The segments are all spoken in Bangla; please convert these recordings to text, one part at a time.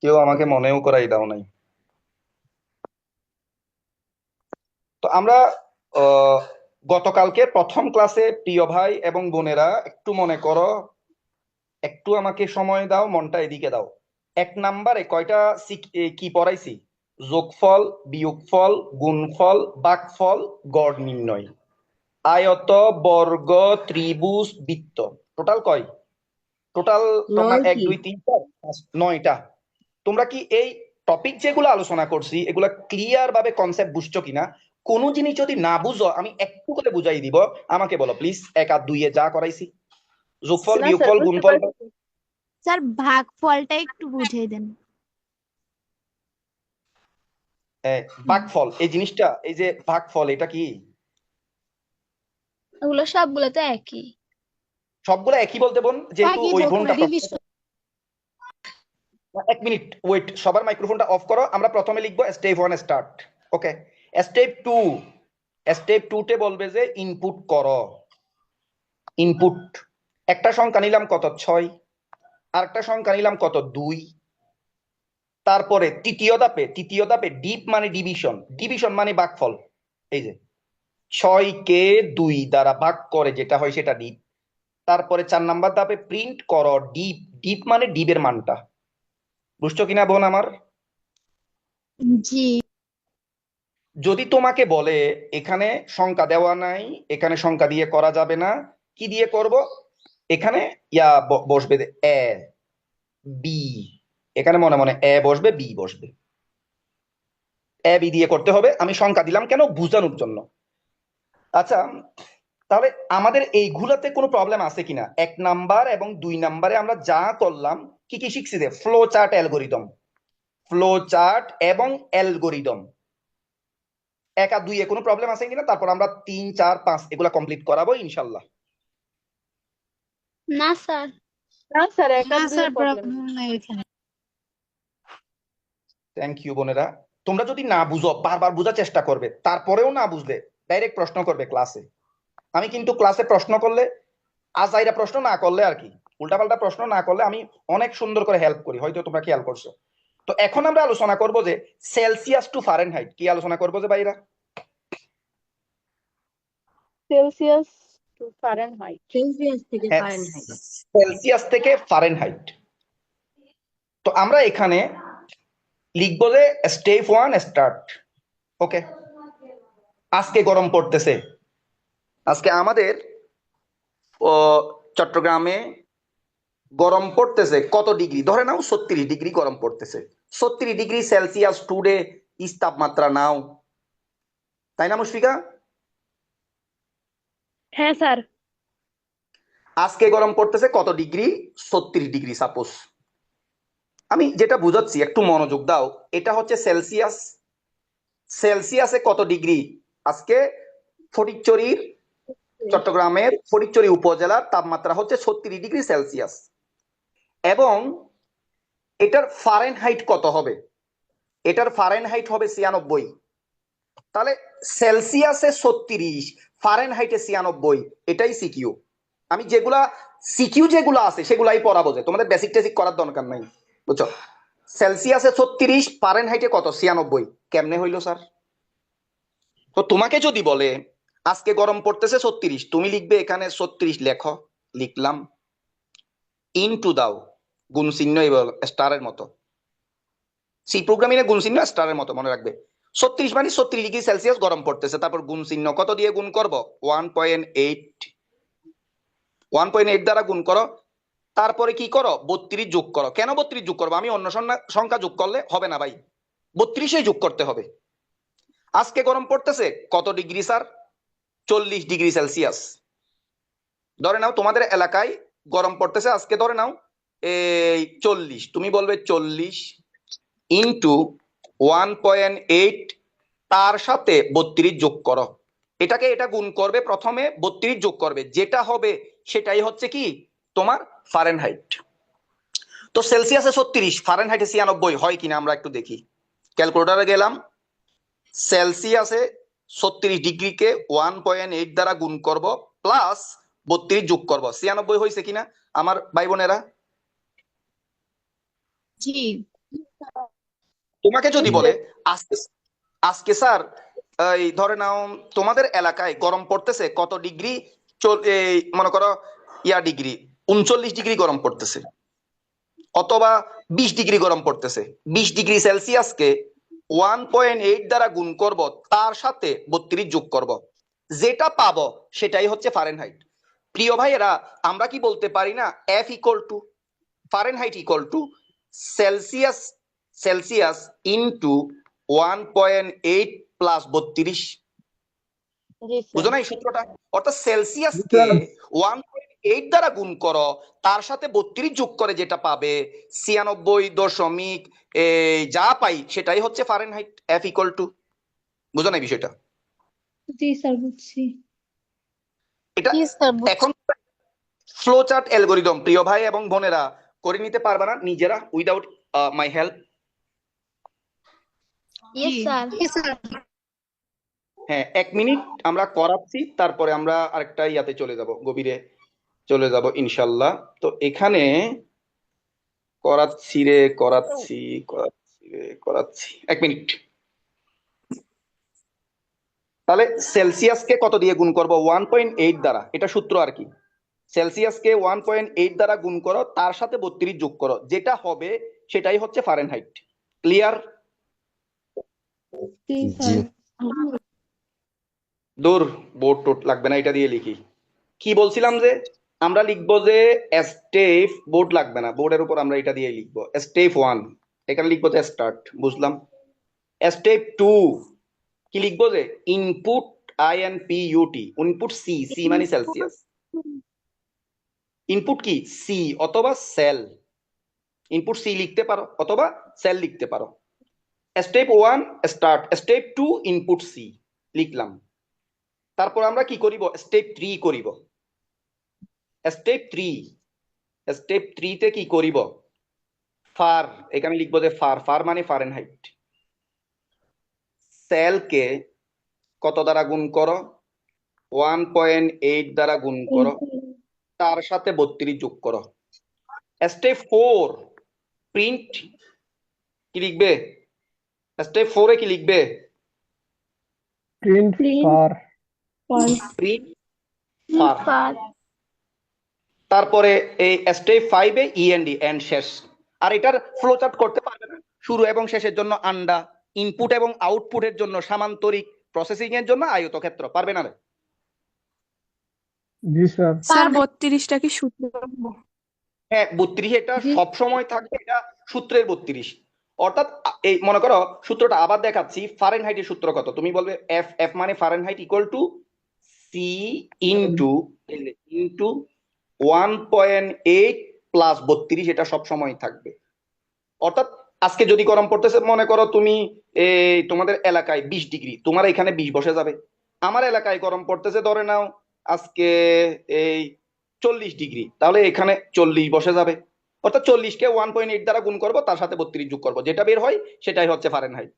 কেউ আমাকে মনেও করাই দাও নাই। তো আমরা আহ, গতকালকে প্রথম ক্লাসে প্রিয় ভাই এবং বোনেরা একটু মনে করো, একটু আমাকে সময় দাও, মনটা এদিকে দাও। এক নাম্বারে কয়টা কি পড়াইছি? যোগফল, বিয়োগফল, গুণফল, ভাগফল, গড় নির্ণয়, আয়ত, বর্গ, ত্রিভুজ, বৃত্ত। টোটাল কয়? টোটাল তোমার এক নয়টি। দুই তিন চার পাঁচ, নয়টা। তোমরা কি এই টপিক যেগুলো আলোচনা করছি এগুলা ক্লিয়ার ভাবে কনসেপ্ট বুঝছো কিনা? কোনো জিনিস যদি না বুঝো আমি একটু করে বুঝাই দিব, আমাকে বলো প্লিজ। এক আর দুইয়ে যা করাইছি, যোগফল, না স্যার, বিয়োগফল, বুঝতে গুণফল। পারছি। স্যার ভাগফলটা একটু বুঝিয়ে দেন। ভাগফল এই জিনিসটা, এই যে ভাগফল এটা কি? ওগুলো সবগুলো তো একই। সবগুলো একই বলতে বোন, যেহেতু একই ওই বলতে না, বোনটা ডিভিশন। এক মিনিট ওয়েট, সবার মাইক্রোফোনটা অফ করো। আমরা প্রথমে লিখবো স্টেপ ওয়ান স্টার্ট। ওকে। স্টেপ টু, স্টেপ টু তে বলবে যে ইনপুট করো। ইনপুট, একটা সংখ্যা নিলাম কত, 6। আর একটা সংখ্যা নিলাম কত, 2। তারপরে তৃতীয় ধাপে ডিপ মানে ডিভিশন, ডিভিশন মানে ভাগফল। এই যে 6 কে 2 দ্বারা ভাগ করে যেটা হয় সেটা ডিপ। তারপরে 4 নাম্বার ধাপে প্রিন্ট করো ডিপ, ডিপ মানে ডিপের মানটা। বুঝছো কিনা বোন আমার? জি। যদি তোমাকে বলে এখানে সংখ্যা দেওয়া নাই, এখানে সংখ্যা দিয়ে করা যাবে না, কি দিয়ে করব? এখানে বসবে এ, বি। এখানে মনে মনে এ বসবে, বি বসবে। এ বি দিয়ে করতে হবে। আমি সংখ্যা দিলাম কেন? বোঝানোর জন্য। আচ্ছা, তাহলে আমাদের এইগুলাতে কোনো প্রবলেম আছে কিনা? 1 নাম্বার এবং 2 নাম্বারে আমরা যা করলাম, কি কি শিখছি? যে flow chart, algorithm, flow chart এবং অ্যালগোরিদম। 1 আর 2-এ কোনো প্রবলেম আছে কিনা? তারপর আমরা 3, 4, 5 এগুলা কমপ্লিট করাবো ইনশাল্লাহ। না স্যার। না স্যার, এক না আর স্যার, দুইয়ের প্রবলেম প্রবলেম নেই। নাই এখানে। থ্যাংক ইউ বোনেরা। তোমরা যদি না বুঝো বারবার বোঝার চেষ্টা করবে, তারপরেও না বুঝলে ডাইরেক্ট প্রশ্ন করবে ক্লাসে। আমি কিন্তু ক্লাসে প্রশ্ন করলে, আজাইরা প্রশ্ন না করলে আর কি, উল্টাপাল্টা প্রশ্ন না করলে আমি অনেক সুন্দর করে হেল্প করি, হয়তো তোমরা খেয়াল করছো। তো এখন আমরা আলোচনা করব যে সেলসিয়াস টু ফারেনহাইট। কি আলোচনা করবো যে ভাইরা? Celsius to Fahrenheit. সেলসিয়াস থেকে হ্যাঁ, ফারেনহাইট। সেলসিয়াস থেকে ফারেনহাইট। তো আমরা এখানে লিখবো যে স্টেপ ওয়ান স্টার্ট। ওকে। আজকে গরম পড়তেছে। আজকে আমাদের ও, চট্টগ্রামে গরম পড়তেছে কত ডিগ্রি? ধরে নাও 36 ডিগ্রি গরম পড়তেছে। 36 ডিগ্রি সেলসিয়াস টুডে ইস তাপমাত্রা নাও, তাই না মুশফিকা? হ্যাঁ স্যার। আজকে গরম পড়তেছে কত ডিগ্রি? 36 degree suppose. আমি যেটা বুঝাচ্ছি একটু মনোযোগ দাও। এটা হচ্ছে সেলসিয়াস। সেলসিয়াসে কত ডিগ্রি? আজকে ফটিকছড়ির, চট্টগ্রামের ফটিকছড়ি উপজেলার তাপমাত্রা হচ্ছে 36 ডিগ্রি সেলসিয়াস। এবং এটার ফারেনহাইট কত হবে? এটার ফারেনহাইট হবে 96। তাহলে সেলসিয়াসে 36, ফারেনহাইটে 96, এটাই সিকিউ। আমি যেগুলা সিকিউ যেগুলো আছে সেগুলাই পড়াবো, যে তোমাদের বেসিক টেসিক করার দরকার নাই। বুঝছো? সেলসিয়াসে 36, ফারেনহাইটে কত? 96। কেমনে হইলো স্যার? তো তোমাকে যদি বলে আজকে গরম পড়তেছে 36, তুমি লিখবে এখানে 36 লেখো, লিখলাম, ইনটু দাও, গুণ চিহ্ন স্টারের মতো। সি প্রোগ্রামিং এ গুণ চিহ্ন স্টারের মতো মনে রাখবে। 36 মানে 36 ডিগ্রি সেলসিয়াস গরম পড়তেছে, তারপর গুণ চিহ্ন কত দিয়ে গুণ করব? 1.8। 1.8 দ্বারা গুণ করো। তারপরে কি করো? 32 যোগ করো। কেন 32 যোগ করবো? আমি অন্য সংখ্যা যোগ করলে হবে না ভাই, 32 যোগ করতে হবে। আজকে গরম পড়তেছে কত ডিগ্রি স্যার? 40 degree Celsius. ধরে নাও তোমাদের এলাকায় গরম পড়তেছে আজকে, ধরে নাও এই 40, তুমি বলবে 40 ইন্টু 1.8, তার সাথে 32 যোগ করো। এটাকে এটা গুণ করবে, প্রথমে 32 যোগ করবে, যেটা হবে সেটাই হচ্ছে কি তোমার ফারেনহাইট। তো সেলসিয়াসে 36, ফারেনহাইটে 96 হয় কিনা আমরা একটু দেখি। ক্যালকুলেটারে গেলাম, সেলসিয়াসে 36 ডিগ্রিকে 1.8 দ্বারা গুণ করব, প্লাস 32 যোগ করব, 96 হয়েছে কিনা আমার ভাই বোনেরা? জি। তোমাকে যদি বলে আজকে আজকে স্যার এই ধরে নাও তোমাদের এলাকায় গরম পড়তেছে কত ডিগ্রি, এই মনে করো ডিগ্রি 39 ডিগ্রি গরম পড়তেছে, অথবা 20 ডিগ্রি গরম পড়তেছে, 20 ডিগ্রি সেলসিয়াসকে 1.8 দ্বারা গুণ করব, তার সাথে 32 যোগ করব, যেটা পাবো সেটাই হচ্ছে ফারেনহাইট। প্রিয় ভাইয়েরা, আমরা কি বলতে পারি না F equal to Fahrenheit equal two Celsius Celsius into 1.8 plus 32? জি বুঝো স্যার। না এই সূত্রটা? অর্থাৎ সেলসিয়াসকে 1.8 দ্বারা গুণ করো, তার সাথে 32 যোগ করে যেটা পাবে 96 দশমিক যা পাই সেটাই হচ্ছে ফারেনহাইট। এফ ইকুয়াল টু, বুঝো না এই বিষয়টা? জি স্যার, বুঝছি। এটা জি স্যার, এখন ফ্লো চার্ট অ্যালগরিদম প্রিয় ভাই এবং বোনেরা করে নিতে পারবে না নিজেরা without my help? Yes sir. হ্যাঁ, 1 মিনিট আমরা করাচ্ছি, তারপরে আমরা আরেকটা ইয়াতে চলে যাব, গভীরে চলে যাব ইনশাল্লাহ। তো এখানে করাচ্ছি রে, করাচ্ছি 1 মিনিট। তাহলে সেলসিয়াসকে কত দিয়ে গুণ করব? 1.8 দ্বারা, এটা সূত্র আর কি। সেলসিয়াসকে 1.8 দ্বারা গুণ করো, তার সাথে 32 যোগ করো, যেটা হবে সেটাই হচ্ছে ফারেনহাইট। ক্লিয়ার? জি স্যার। দূর, বোর্ড টোট লাগবে না, এটা দিয়ে লিখি। কি বলছিলাম যে আমরা লিখবো যে স্টেপ, বোর্ড লাগবে না, বোর্ডের উপর আমরা এটা দিয়ে লিখবো স্টেপ 1, এখানে লিখবো যে স্টার্ট, বুঝলাম। স্টেপ 2 কি লিখবো যে ইনপুট INPUT, ইনপুট সি মানে সেলসিয়াস, ইনপুট কি সি অথবা সেল, ইনপুট সি লিখতে পারো অথবা সেল লিখতে পারো। Step 1 start, step 2 input C লিখলাম। তারপর আমরা কি করিব? স্টেপ 3 করিব। স্টেপ 3 তে কি করিব? ফার, এখানে লিখবো যে ফার মানে ফারেনহাইট। সেলকে কত দ্বারা গুণ করো? 1.8 দ্বারা গুণ করো, তার সাথে 32 যোগ করো। স্টেপ 4 প্রিন্ট, কি লিখবে? স্টেপ 4 এ কি লিখবে? Print far. Print far. তারপরে এই স্টেপ 5 এ ইএনডি, এন্ড শেষ। আর এটার ফ্লো চার্ট করতে পারবে না, শুরু এবং শেষের জন্য আন্ডা, ইনপুট এবং আউটপুটের জন্য সামান্তরিক, প্রসেসিং এর জন্য আয়তক্ষেত্র, পারবে না রে? জি স্যার। স্যার 32টা কি সূত্র? হ্যাঁ 32, এটা সব সময় থাকবে, এটা সূত্রের 32। অর্থাৎ এই মনে করো সূত্রটা আবার দেখাচ্ছি, ফারেনহাইটের সূত্র কত? তুমি বলবে এফ, এফ মানে Fahrenheit equal to C into 1.8 plus 32, এটা সব সময় থাকবে। অর্থাৎ আজকে যদি গরম পড়তেছে, মনে করো তুমি তোমাদের এলাকায় 20 ডিগ্রি, তোমার এখানে 20 বসে যাবে। আমার এলাকায় গরম পড়তেছে ধরে নাও আজকে এই 40 ডিগ্রি, তাহলে এখানে 40 বসে যাবে। অর্থাৎ 40কে 1.8 দ্বারা গুণ করবো, তার সাথে 32 যোগ করবো, যেটা বের হয় সেটাই হচ্ছে ফারেনহাইট।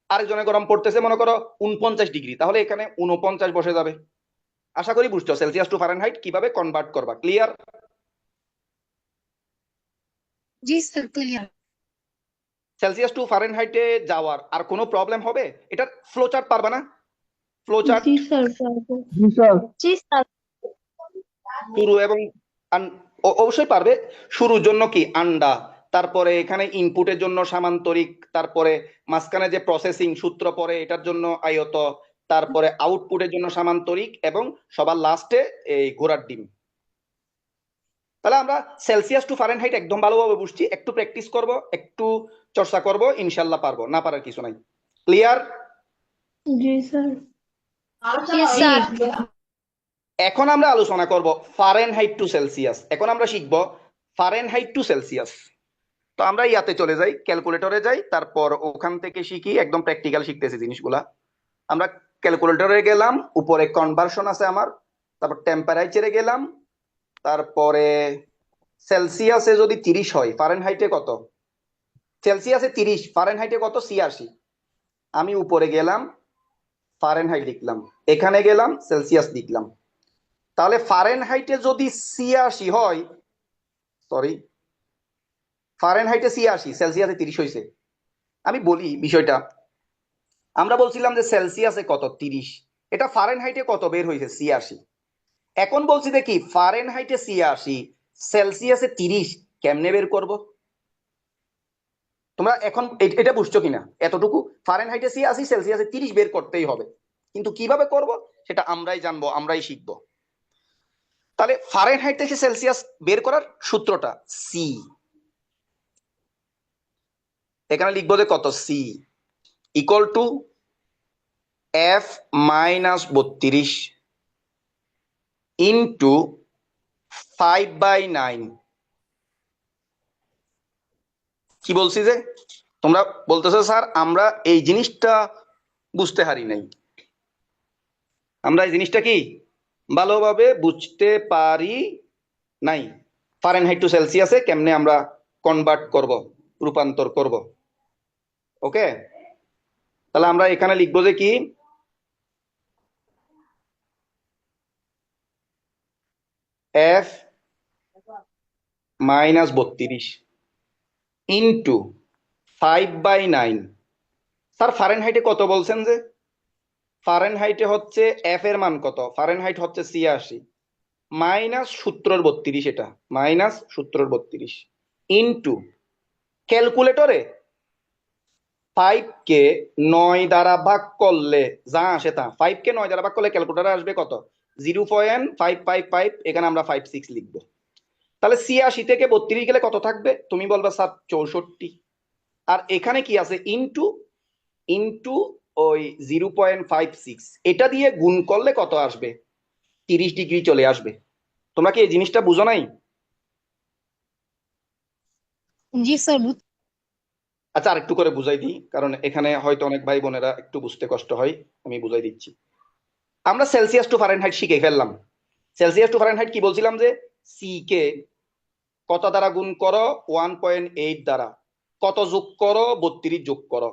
আরেকজনের গরম পড়তেছে মনে করো 49 ডিগ্রি, তাহলে এখানে 49 বসে যাবে। আশা করি বুঝছো সেলসিয়াস টু ফারেনহাইট কিভাবে কনভার্ট করবা। ক্লিয়ার? জি স্যার, ক্লিয়ার। সেলসিয়াস টু ফারেনহাইটে যাওয়ার আর কোনো প্রবলেম হবে? এটার ফ্লো চার্ট পারবা না? ফ্লো চার্ট জি স্যার, পারবো। জি স্যার। জি স্যার। শুরু এবং অবশ্যই পারবে। শুরুর জন্য কি আন্ডা, তারপরে এখানে ইনপুটের জন্য সামান্তরিক, তারপরে মাঝখানে যে প্রসেসিং সূত্র পরে এটার জন্য আয়ত, তারপরে আউটপুটের জন্য সামান্তরিক, এবং সবার লাস্টে এই ঘোড়ার ডিম। তাহলে আমরা সেলসিয়াস টু ফারেনহাইট একদম ভালোভাবে বুঝছি, একটু প্র্যাকটিস করব, একটু চর্চা করব, ইনশাল্লাহ পারবো, না পারার কিছু নাই। ক্লিয়ার? জি স্যার। Yes sir. এখন আমরা আলোচনা করব ফারেনহাইট টু সেলসিয়াস। এখন আমরা শিখব ফারেনহাইট টু সেলসিয়াস। তো আমরা ইয়াতে চলে যাই, ক্যালকুলেটরে যাই, তারপর ওখান থেকে শিখি, একদম প্র্যাকটিক্যাল শিখতেছি জিনিসগুলা। আমরা ক্যালকুলেটরে গেলাম, উপরে কনভার্সন আছে আমার, তারপর টেম্পারেচারে গেলাম, তারপরে সেলসিয়াসে যদি 30 হয়, ফারেনহাইটে কত? সেলসিয়াসে 30, ফারেনহাইটে কত? 86। আমি উপরে গেলাম, ফারেনহাইট লিখলাম, এখানে গেলাম সেলসিয়াস লিখলাম। তাহলে ফারেনহাইটে যদি 86 হয়, সরি ফারেনহাইটে ৮৬, সেলসিয়াসে ৩০ হয়েছে। আমি বলি বিষয়টা, আমরা বলছিলাম যে সেলসিয়াসে কত ৩০, এটা ফারেনহাইটে কত বের হয়েছে ৮৬। এখন বলছি দেখি ফারেনহাইটে ৮৬, সেলসিয়াসে ৩০ কেমনে বের করব? তোমরা এখন এটা বুঝছো কিনা? এতটুকু ফারেনহাইটে ৮৬, সেলসিয়াসে ৩০ বের করতেই হবে, কিন্তু কিভাবে করব সেটা আমরাই জানবো, আমরাই শিখবো। তাহলে ফারেনহাইট থেকে সেলসিয়াস বের করার সূত্রটা সি, এখানে লিখবো যে কত, C equal to F minus 32 into 5/9। কি বলছি যে তোমরা বলতেছো স্যার আমরা এই জিনিসটা বুঝতে পারি নাই, আমরা এই জিনিসটা কি ভালোভাবে বুঝতে পারি নাই, ফারেনহাইট টু সেলসিয়াসে কেমনে আমরা কনভার্ট করব, রূপান্তর করব। ওকে, তাহলে আমরা এখানে লিখবো যে কি, F মাইনাস 32 ইন্টু 5/9। স্যার ফারেনহাইটে কত বলছেন যে? ফারেনহাইটে হচ্ছে এফ এর মান কত, ফারেনহাইট হচ্ছে ৮৬ মাইনাস সূত্রর ৩২, এটা মাইনাস সূত্রর ৩২ ইন্টু ক্যালকুলেটরে 5 কে 9 দ্বারা ভাগ করলে যা আসে তা, 5 কে 9 দ্বারা ভাগ করলে ক্যালকুলেটরে আসবে কত, 0.555, এখানে আমরা 56 লিখবো। তাহলে ৮৬ থেকে ৩২ গেলে কত থাকবে? তুমি বলবে স্যার ৬৪। আর এখানে কি আছে, ইন্টু ইন্টু ওই 0.56, এটা দিয়ে গুণ করলে কত আসবে, 30 ডিগ্রি চলে আসবে। তোমরা কি এই জিনিসটা বুঝো নাই? জি স্যার আচ্ছা আরেকটু করে বুঝাই দিই, কারণ এখানে হয়তো অনেক ভাই বোনেরা একটু বুঝতে কষ্ট হয়, আমি বুঝাই দিচ্ছি। আমরা সেলসিয়াস টু ফারেনহাইট শিখে ফেললাম। সেলসিয়াস টু ফারেনহাইট কি বলছিলাম যে সি কে কত দ্বারা গুণ করো, 1.8 দ্বারা, কত যোগ করো, 32 যোগ করো।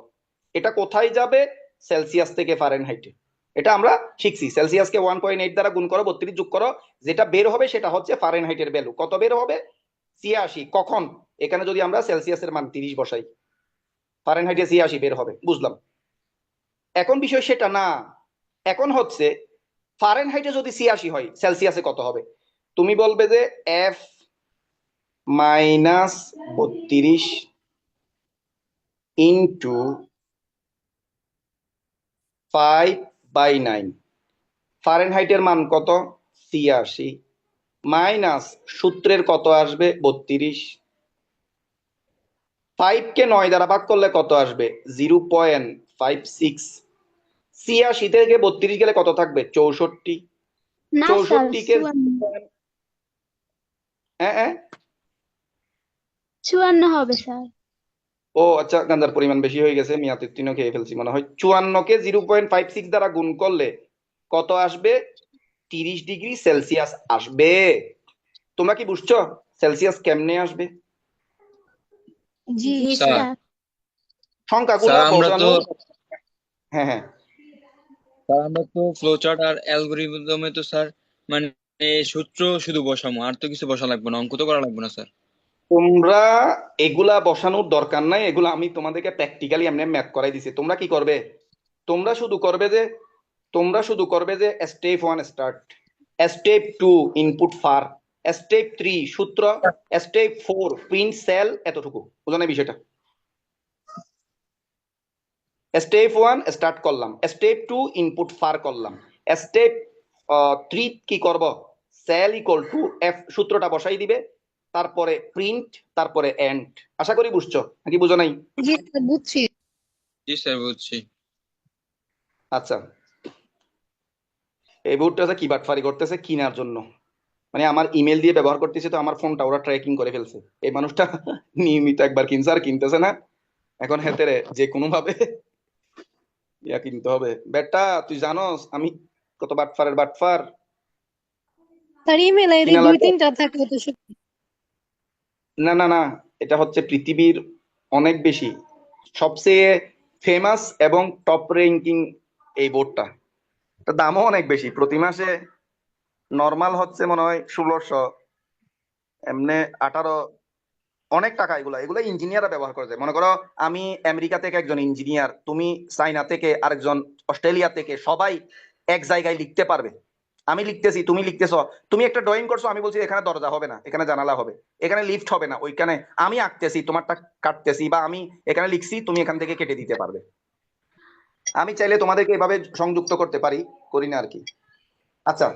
এটা কোথায় যাবে? সেলসিয়াস থেকে ফারেনহাইটে। এটা আমরা শিখছি, সেলসিয়াসকে 1.8 দ্বারা গুণ করো, 32 যোগ করো, যেটা বের হবে সেটা হচ্ছে ফারেনহাইটের ভ্যালু। কত বের হবে? ৮৬। কখন? এখানে যদি আমরা সেলসিয়াসের মান 30 বসাই, ফারেনহাইটে ৮৬ বের হবে, বুঝলাম। এখন বিষয় সেটা না, এখন হচ্ছে ফারেনহাইটে যদি ৮৬ হয় সেলসিয়াসে কত হবে? তুমি বলবে যে এফ মাইনাস 32 ইন্টু 5/9, ফারেনহাইটের মান কত, ৮৬, মাইনাস সূত্রের কত আসবে, 32, 5 কে 9 দ্বারা ভাগ করলে কত আসবে, 0.56, ৮৬ থেকে 32 গেলে কত থাকবে, 64। না স্যার 64 কে ৫৪ হবে স্যার। ও আচ্ছা, গাঁজার পরিমাণ বেশি হয়ে গেছে, মিয়াতে তিনও খেয়ে ফেলছি মনে হয়। 54 কে 0.56 দ্বারা গুণ করলে কত আসবে, 30 ডিগ্রি সেলসিয়াস আসবে। তোমরা কি বুঝছো সেলসিয়াস কেমনে আসবে? জি জি স্যার স্যার। সংখ্যাগুলা স্যার আমরা তো বসানো। হ্যাঁ হ্যাঁ, ফ্লোচার্ট আর অ্যালগরিদমে তো স্যার মানে সূত্র শুধু বসামো, আর তো কিছু বসা লাগবে না, অঙ্ক তো করা লাগবে না স্যার। তোমরা এগুলা বসানোর দরকার নাই, এগুলা আমি তোমাদেরকে প্র্যাকটিক্যালি এমনি ম্যাথ করাই দিছি। তোমরা কি করবে, তোমরা শুধু করবে যে step 1 start, step 2 input far, step 3 সূত্র, স্টেপ 4 প্রিন্ট সেল, এতটুকু বুঝো না বিষয়টা। স্টেপ 1 স্টার্ট করলাম, স্টেপ 2 ইনপুট ফার করলাম, স্টেপ 3 কি করব, সেল ইকুয়াল টু এফ, সূত্রটা বসাই দিবে, তারপরে প্রিন্ট, তারপরে এন্ড। আশা করি বুঝছো নাকি বুঝো নাই? জি স্যার বুঝছি। জি স্যার বুঝছি। আচ্ছা, এই বোর্ডটা কি বাটফারি করতেছে কিনার জন্য, মানে আমার ইমেল দিয়ে ব্যবহার করতেছে, তো আমার ফোনটা ওরা ট্র্যাকিং করে ফেলছে। এই মানুষটা নিয়মিত একবার কিনছে আর কিনতেছে না, এখন হেতেরে যে কোনো ভাবে ইয়া কিনতে হবে। বেটা তুই জানোস আমি কত বাটফারের বাটফার? তার ইমেল আইডি কিনা লাগে? 2-3টা থাকলে তো না না না, এটা হচ্ছে পৃথিবীর অনেক বেশি সবচেয়ে ফেমাস এবং টপ র্যাঙ্কিং এই বোর্ডটা। এটার দামও অনেক বেশি, প্রতি মাসে নর্মাল হচ্ছে মনে হয় 1600, এমনি 18 অনেক টাকা। এগুলা এগুলো ইঞ্জিনিয়াররা ব্যবহার করে যায়। মনে করো আমি আমেরিকা থেকে একজন ইঞ্জিনিয়ার, তুমি চায়না থেকে আরেকজন, অস্ট্রেলিয়া থেকে, সবাই এক জায়গায় লিখতে পারবে। আমি লিখতেছি, তুমি লিখতেছো, তুমি একটা ড্রয়িং করছো, আমি বলছি এখানে দরজা হবে না, এখানে জানালা হবে, এখানে লিফট হবে না, ওইখানে আমি আঁকতেছি, তোমারটা কাটতেছি, বা আমি এখানে লিখছি, তুমি এখান থেকে কেটে দিতে পারবে। আমি চাইলে তোমাদেরকে এভাবে সংযুক্ত করতে পারি, করি না আর কি। আচ্ছা,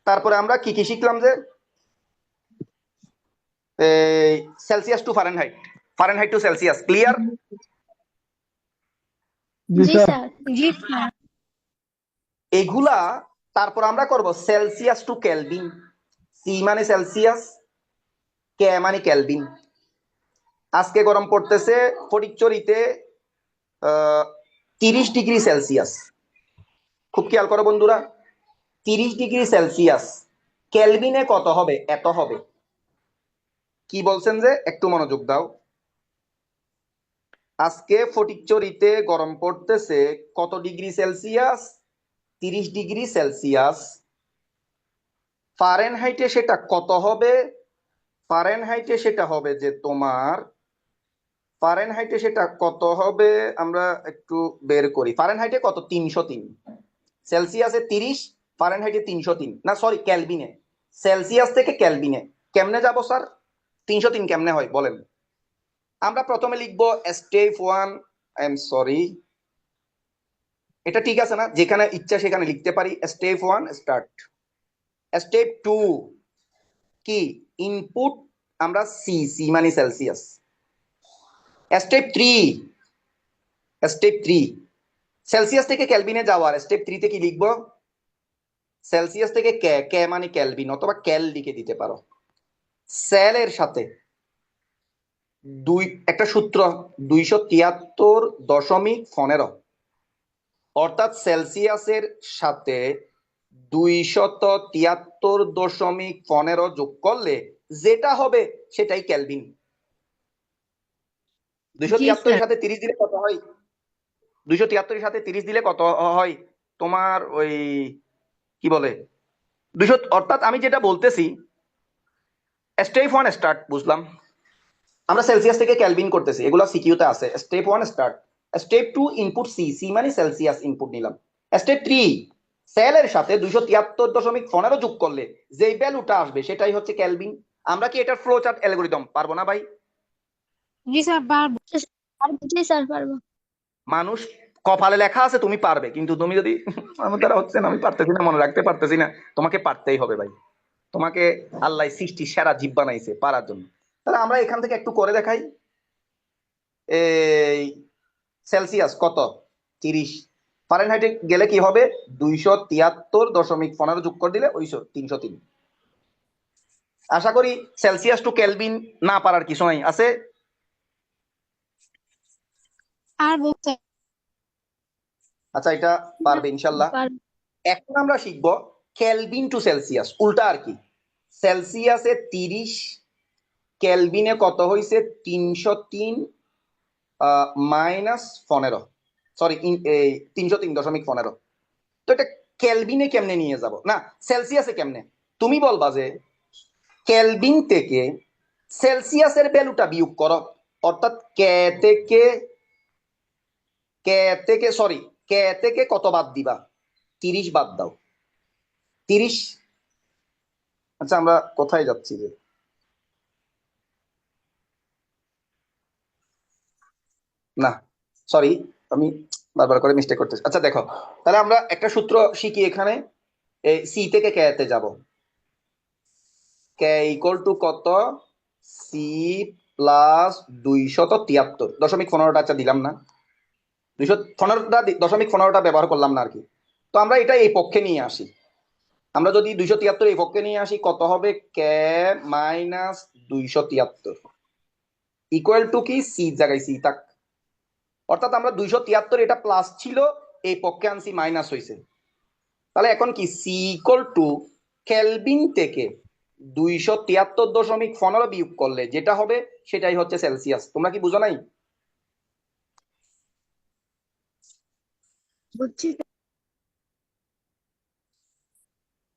তারপরে আমরা কি কি শিখলাম যে Celsius to Fahrenheit, Fahrenheit to Celsius, clear? জি স্যার। জি স্যার। এগুলা তারপর আমরা করব সেলসিয়াস টু কেলভিন। সি মানে সেলসিয়াস, কে মানে কেলভিন। আজকে গরম পড়তেছে ফটিকছড়িতে 30 ডিগ্রি সেলসিয়াস। খুব খেয়াল করো বন্ধুরা, 30 ডিগ্রি সেলসিয়াস কেলভিনে কত হবে? এত হবে। কি বলছেন যে একটু মনোযোগ দাও। আজকে ফটিকছড়িতে গরম পড়তেছে কত ডিগ্রি সেলসিয়াস? 30 degree Celsius. ফারেনহাইটে সেটা কত হবে? ফারেনহাইটে সেটা হবে যে তোমার, ফারেনহাইটে সেটা কত হবে আমরা একটু বের করি। ফারেনহাইটে কত? 303। সেলসিয়াসে 30, ফারেনহাইটে 303, না সরি ক্যালভিনে। সেলসিয়াস থেকে ক্যালভিনে কেমনে যাব স্যার? 303 কেমনে হয় বলেন? আমরা প্রথমে লিখবো স্টেপ 1, আই এম সরি, এটা ঠিক আছে না? যেখানে ইচ্ছা সেখানে লিখতে পারি। Step 1 start. স্টেপ 2 কি? ইনপুট আমরা সি, সি মানে সেলসিয়াস। স্টেপ 3, স্টেপ 3 সেলসিয়াস থেকে ক্যালভিনে যাওয়ার। স্টেপ 3 তে কি লিখবো? সেলসিয়াস থেকে কে, কে মানে ক্যালভিন, অথবা ক্যাল লিখে দিতে পারো। সেলের সাথে একটা সূত্র 273.15, অর্থাৎ সেলসিয়াসের সাথে 273.15 যোগ করলে যেটা হবে সেটাই ক্যালভিন। জি 273 স্যার। এর সাথে 30 দিলে কত হয়? 273 এর সাথে 30 দিলে কত হয় তোমার? ওই কি বলে 200, অর্থাৎ আমি যেটা বলতেছি, স্টেপ 1 স্টার্ট, বুঝলাম। আমরা সেলসিয়াস থেকে ক্যালভিন করতেছি, এগুলো সিকিউতে আছে। Step 1 start. Step 2 input C, C মানে সেলসিয়াস ইনপুট নিলাম। স্টেপ 3 সেলের সাথে 273.15 যোগ করলে যে ভ্যালুটা আসবে সেটাই হচ্ছে ক্যালভিন। আমরা কি এটার ফ্লো চার্ট অ্যালগরিদম পারবো না ভাই? জি স্যার পারবো। জি স্যার পারবো। মানুষ কপালে লেখা আছে তুমি পারবে, কিন্তু তুমি যদি আমার দ্বারা হচ্ছে না, আমি পারতেছি না, মনে রাখতে পারতেছি না, তোমাকে পারতেই হবে ভাই। তোমাকে আল্লাহ সৃষ্টি সেরা জীব বানাইছে পারার জন্য। তাহলে আমরা এখান থেকে একটু করে দেখাই। এই সেলসিয়াস কত? 30। ফারেনহাইটে গেলে কি হবে? 273.15 যোগ করে দিলে ওই 303। আশা করি সেলসিয়াস টু কেলভিন না পারার কিছু নাই, আছে? পারবো স্যার। আচ্ছা, এটা পারবে ইনশাল্লাহ। পারবো। এখন আমরা শিখবো কেলভিন টু সেলসিয়াস, উল্টা আর কি। সেলসিয়াসে 30, কেলভিনে কত হয়েছে? 303 -15, সরি 303.15। তো এটা কেলভিনে কেমনে নিয়ে যাব? না সেলসিয়াসে কেমনে? তুমি বলবা যে কেলভিন থেকে সেলসিয়াসের ভ্যালুটা বিয়োগ করো, অর্থাৎ কে থেকে, কে থেকে সরি কে থেকে কত বাদ দিবা? 30 বাদ দাও। 30। আচ্ছা, আমরা কোথায় যাচ্ছি যে? না সরি, আমি বারবার করে মিস্টেক করতেছি। আচ্ছা দেখো, তাহলে আমরা একটা সূত্র শিখি এখানে। সি থেকে কে তে যাব। কে ইকুয়াল টু কত? C plus 273.15। আচ্ছা দিলাম না, 215.15 ব্যবহার করলাম না আর কি। তো আমরা এটা এই পক্ষে নিয়ে আসি। আমরা যদি 273 এই পক্ষে নিয়ে আসি, কত হবে? কে মাইনাস 273 ইকুয়াল টু কি? সি জায়গায় সি থাক। অর্থাৎ আমরা 273, এটা প্লাস ছিল, এই পক্ষে আনছি মাইনাস হয়েছে। তাহলে এখন কি? সি ইকুয়াল টু কেলভিন থেকে 273.15 বিয়োগ করলে যেটা হবে সেটাই হচ্ছে সেলসিয়াস। তোমরা কি বুঝো নাই? বুঝছি।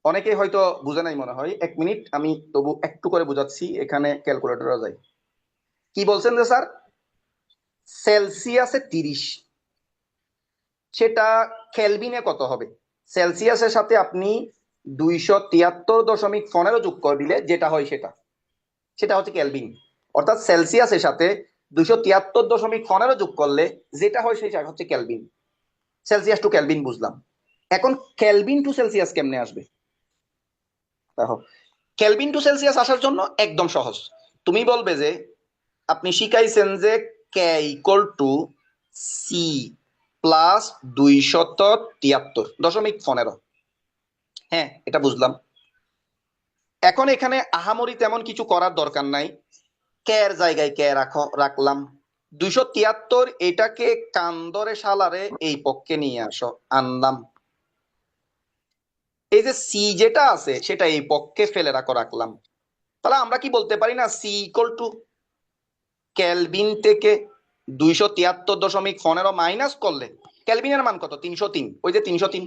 অনেকে হয়তো বুঝে নাই মনে হয়। 1 মিনিট, আমি তবু একটু করে বুঝাচ্ছি, এখানে ক্যালকুলেটরও যায়। কি বলছেন যে স্যার সেলসিয়াসে 30, সেটা কেলভিনে কত হবে? সেলসিয়াসের সাথে আপনি 273.15 যোগ করে দিলে যেটা হয় সেটা সেটা হচ্ছে কেলভিন। অর্থাৎ সেলসিয়াসের সাথে 273.15 যোগ করলে যেটা হয় সেটা হচ্ছে কেলভিন। সেলসিয়াস টু কেলভিন বুঝলাম। এখন কেলভিন টু সেলসিয়াস কেমনে আসবে? দেখো, কেলভিন টু সেলসিয়াস আসার জন্য একদম সহজ। তুমি বলবে যে আপনি শিখাইছেন যে কে ইকুয়াল টু সি প্লাস 273.15। হ্যাঁ, এটা বুঝলাম। এখন এখানে আহামরি তেমন কিছু করার দরকার নাই, কে এর জায়গায় কে রাখলাম। 273 এটাকে কান্দরে সালারে এই পক্ষে নিয়ে আসো, আনলাম। এই যে সি যেটা আছে সেটা এই পক্ষে ফেলে রাখলাম। তাহলে আমরা কি বলতে পারি না সি ইকুয়াল টু কেলভিন থেকে 273.15 মাইনাস করলে কেলভিনের মান কত? 303। ওই যে 303,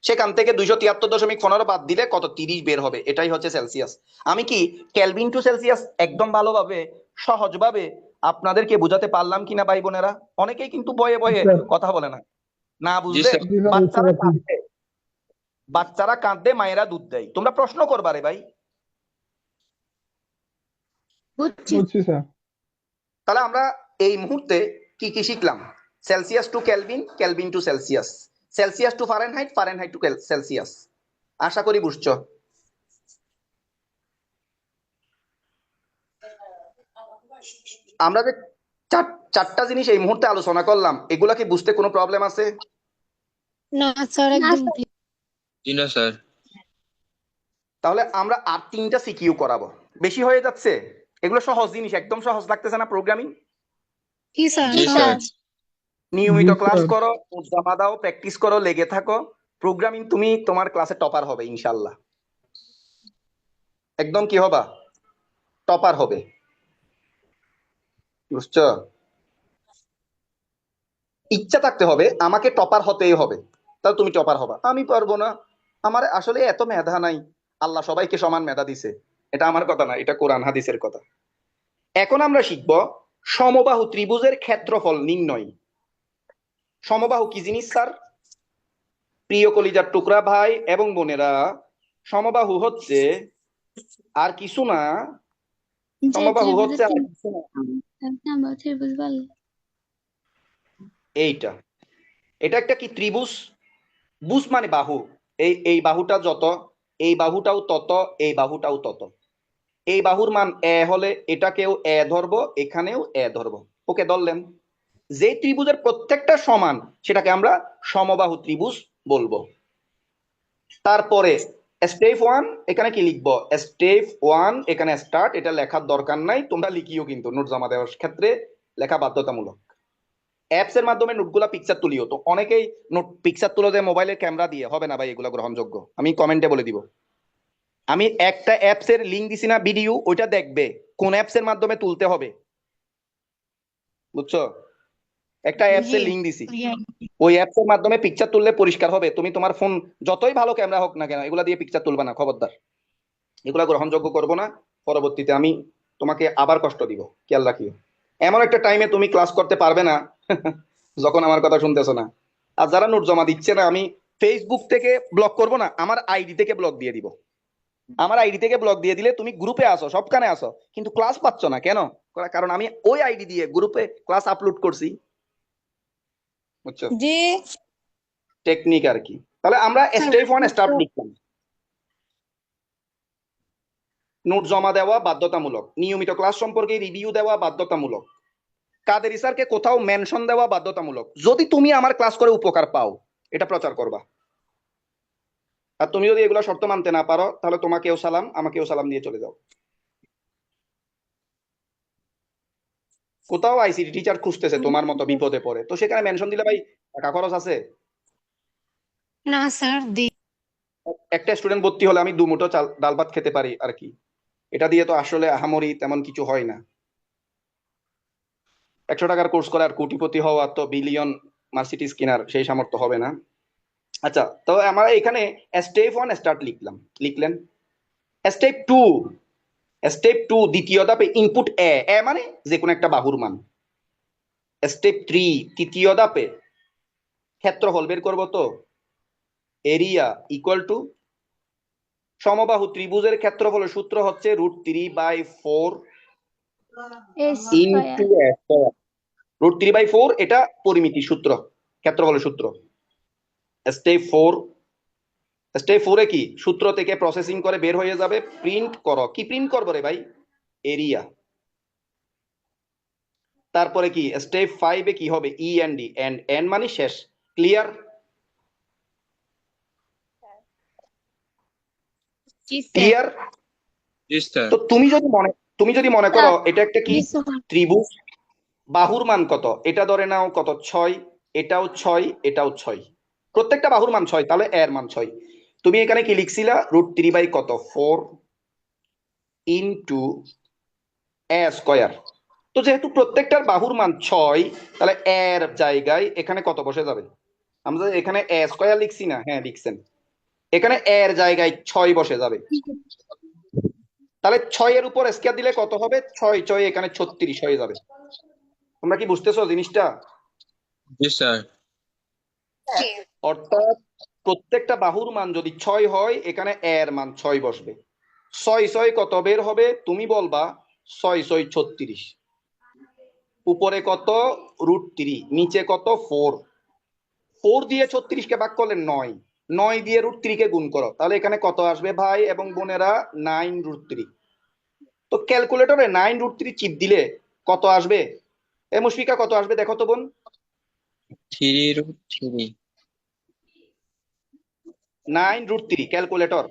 সেখান থেকে 273.15 বাদ দিলে কত? 30 বের হবে। এটাই হচ্ছে সেলসিয়াস। আমি কি কেলভিন টু সেলসিয়াস একদম ভালোভাবে সহজভাবে আপনাদেরকে বুঝাতে পারলাম কিনা ভাই বোনেরা? অনেকেই কিন্তু বয়ে বয়ে কথা বলে না, না জি বুঝলে স্যার। বাচ্চারা কাঁদবে, বাচ্চারা কাঁদবে, মায়েরা দুধ দেয়। তোমরা প্রশ্ন করবা রে ভাই। বুঝছি বুঝছি স্যার। তাহলে আমরা এই মুহূর্তে কি কি শিখলাম? Celsius to Kelvin, Kelvin to Celsius, Celsius to Fahrenheit, Fahrenheit to Celsius. আশা করি বুঝছো। আমরা যে চারটা জিনিস এই মুহূর্তে আলোচনা করলাম, এগুলা কি বুঝতে কোনো প্রবলেম আছে? না স্যার না একদম স্যার। ঠিক। জি না স্যার। তাহলে আমরা আর 3টা সিকিউ করাবো। বেশি হয়ে যাচ্ছে? এগুলো সহজ জিনিস, একদম সহজ লাগতেছে না প্রোগ্রামিং? কি স্যার? জি স্যার। নিয়মিত জি ক্লাস স্যার। করো, জমা দাও, প্র্যাকটিস করো, লেগে থাকো। প্রোগ্রামিং তুমি তোমার ক্লাসে টপার হবে ইনশাল্লাহ। একদম কি হবা? টপার হবে। বুঝছো? ইচ্ছা থাকতে হবে, আমাকে টপার হতেই হবে। তাহলে তুমি টপার হবা। আমি পারবো না, আমার আসলে এত মেধা নাই। আল্লাহ সবাইকে সমান মেধা দিছে, এটা আমার কথা না, এটা কোরআন হাদিসের কথা। এখন আমরা শিখব সমবাহু ত্রিভুজের ক্ষেত্রফল নির্ণয়। সমবাহু কি জিনিস স্যার? প্রিয় কলিজার টুকরা ভাই এবং বোনেরা, সমবাহু হচ্ছে আর কিছু না, যে সমবাহু ত্রিভুজের হচ্ছে আর তিন কিছু না, নাম্বার ত্রিভুজ বলে। এইটা। এটা একটা কি ত্রিভুজ? বুজ মানে বাহু। এই বাহুটা যত, এই বাহুটাও তত, এই বাহুটাও তত। এই বাহুর মান এ হলে এটাকেও এ ধরবো, এখানেও এ ধরবো। ওকে, ধরলেন। যে ত্রিভুজের প্রত্যেকটা সমান সেটাকে আমরা সমবাহু ত্রিভুজ বলবো। তারপরে স্টেপ 1 এখানে কি লিখবো? স্টেপ 1 এখানে স্টার্ট, এটা লেখার দরকার নাই, তোমরা লিখিও, কিন্তু নোট জমা দেওয়ার ক্ষেত্রে লেখা বাধ্যতামূলক। অ্যাপস এর মাধ্যমে নোটগুলা পিকচার তুলিও। তো অনেকেই নোট পিকচার তুলো যে মোবাইলের ক্যামেরা দিয়ে, হবে না ভাই, এগুলো গ্রহণযোগ্য। আমি কমেন্টে বলে দিব। আমি একটা অ্যাপস এর লিংক দিছি না, ভিডিও, ওইটা দেখবে কোন অ্যাপস এর মাধ্যমে তুলতে হবে। বুঝছো? একটা অ্যাপস জি এর লিংক দিছি, ওই অ্যাপস এর মাধ্যমে পিকচার তুললে পরিষ্কার হবে। তুমি তোমার ফোন যতই ভালো ক্যামেরা হোক না কেন, এগুলা দিয়ে পিকচার তুলবা না, খবরদার। এগুলা গ্রহণযোগ্য করবো না। পরবর্তীতে আমি তোমাকে আবার কষ্ট দিব, খেয়াল রাখিও। এমন একটা টাইমে তুমি ক্লাস করতে পারবে না যখন আমার কথা শুনতেছো না। আর যারা নোট জমা দিচ্ছে না, আমি ফেসবুক থেকে ব্লক করব না, আমার আইডি থেকে ব্লক দিয়ে দিব। আমার আইডি থেকে ব্লক দিয়ে দিলে তুমি গ্রুপে আসো, সবখানে আসো, কিন্তু ক্লাস পাচ্ছ না কেন? কারণ আমি ওই আইডি দিয়ে গ্রুপে ক্লাস আপলোড করছি। বুঝছো? জি টেকনিক আর কি। তাহলে আমরা স্টেপ 1 স্টার্ট লিখলাম। নোট জমা দেওয়া বাধ্যতামূলক, নিয়মিত ক্লাস সম্পর্কে রিভিউ দেওয়া বাধ্যতামূলক, কাদের স্যারকে কোথাও মেনশন দেওয়া বাধ্যতামূলক। যদি তুমি আমার ক্লাস করে উপকার পাও, এটা প্রচার করবা। আর তুমি যদি এগুলো শর্ত মানতে না পারো, তাহলে তোমাকেও সালাম, আমাকেও সালাম দিয়ে চলে যাও। কোথাও আইসিটি টিচার খুঁজতেছে তোমার মতো বিপদে পড়ে, তো সেখানে মেনশন দিলে ভাই টাকা খরচ আছে। না স্যার দি। একটা স্টুডেন্ট ভর্তি হলে আমি 2 মুঠো চাল ডাল ভাত খেতে পারি আর কি। এটা দিয়ে তো আসলে আহামরি তেমন কিছু হয় না। 100 টাকার কোর্স করে আর কোটিপতি হওয়া, তো বিলিয়ন মার্সিডিজ কেনার সেই সামর্থ্য হবে না। আচ্ছা, তো আমরা এখানে স্টেপ 1 স্টার্ট লিখলাম, লিখলেন। স্টেপ 2 স্টেপ 2 দ্বিতীয় ধাপে ইনপুট এ মানে যে কোনো একটা বাহুর মান। স্টেপ 3 তৃতীয় ধাপে ক্ষেত্রফল বের করব, তো এরিয়া ইকুয়াল টু সমবাহু ত্রিভুজের ক্ষেত্রফলের সূত্র হচ্ছে √3/4 ইনটু স্কয়ার এ স্কয়ার। √3/4 এটা পরিমিতির সূত্র, ক্ষেত্রফলের সূত্র। স্টেপ 4 এ কি সূত্র থেকে প্রসেসিং করে বের হয়ে যাবে, প্রিন্ট করো। কি প্রিন্ট করবো রে ভাই? এরিয়া। তারপরে কি স্টেপ 5 এ কি হবে? ই এন্ড ডি, এন্ড এন মানে শেষ। ক্লিয়ার? জি স্যার ক্লিয়ার? জি স্যার। তো তুমি যদি মনে করো এটা একটা কি জি স্যার ত্রিভুজ, বাহুর মান কত? এটা ধরে নাও কত? 6, এটাও 6, এটাও 6, প্রত্যেকটা বাহুর মান 6, তাহলে এর মান 6। তুমি এখানে কি লিখছিলা? √3 কত? 4 ইনটু এ স্কয়ার। তো যেহেতু প্রত্যেকটার বাহুর মান 6, তাহলে এর জায়গায় এখানে কত বসে যাবে? আমরা এখানে এ স্কয়ার লিখছি না? হ্যাঁ লিখছেন। এখানে এর জায়গায় 6 বসে যাবে। তাহলে 6 এর উপর স্কয়ার দিলে কত হবে? 6 6 এখানে 36 হয়ে যাবে। তোমরা কি বুঝতেছো জিনিসটা? জি স্যার। জি অর্থাৎ প্রত্যেকটা বাহুর মান যদি 6 হয়, এখানে এর মান 6 বসবে। 6 6 কত বের হবে? তুমি বলবা 6 6 36। উপরে কত? √3, নিচে কত? 4। 4 দিয়ে 36 কে ভাগ করলে 9, 9 দিয়ে √3 কে গুণ করো, তাহলে এখানে কত আসবে ভাই এবং বোনেরা? 9√3। তো ক্যালকুলেটরে 9√3 চিপ দিলে কত আসবে? এ মুশফিকা কত আসবে দেখো তো বোন? 3√3। 9√3 ক্যালকুলেটর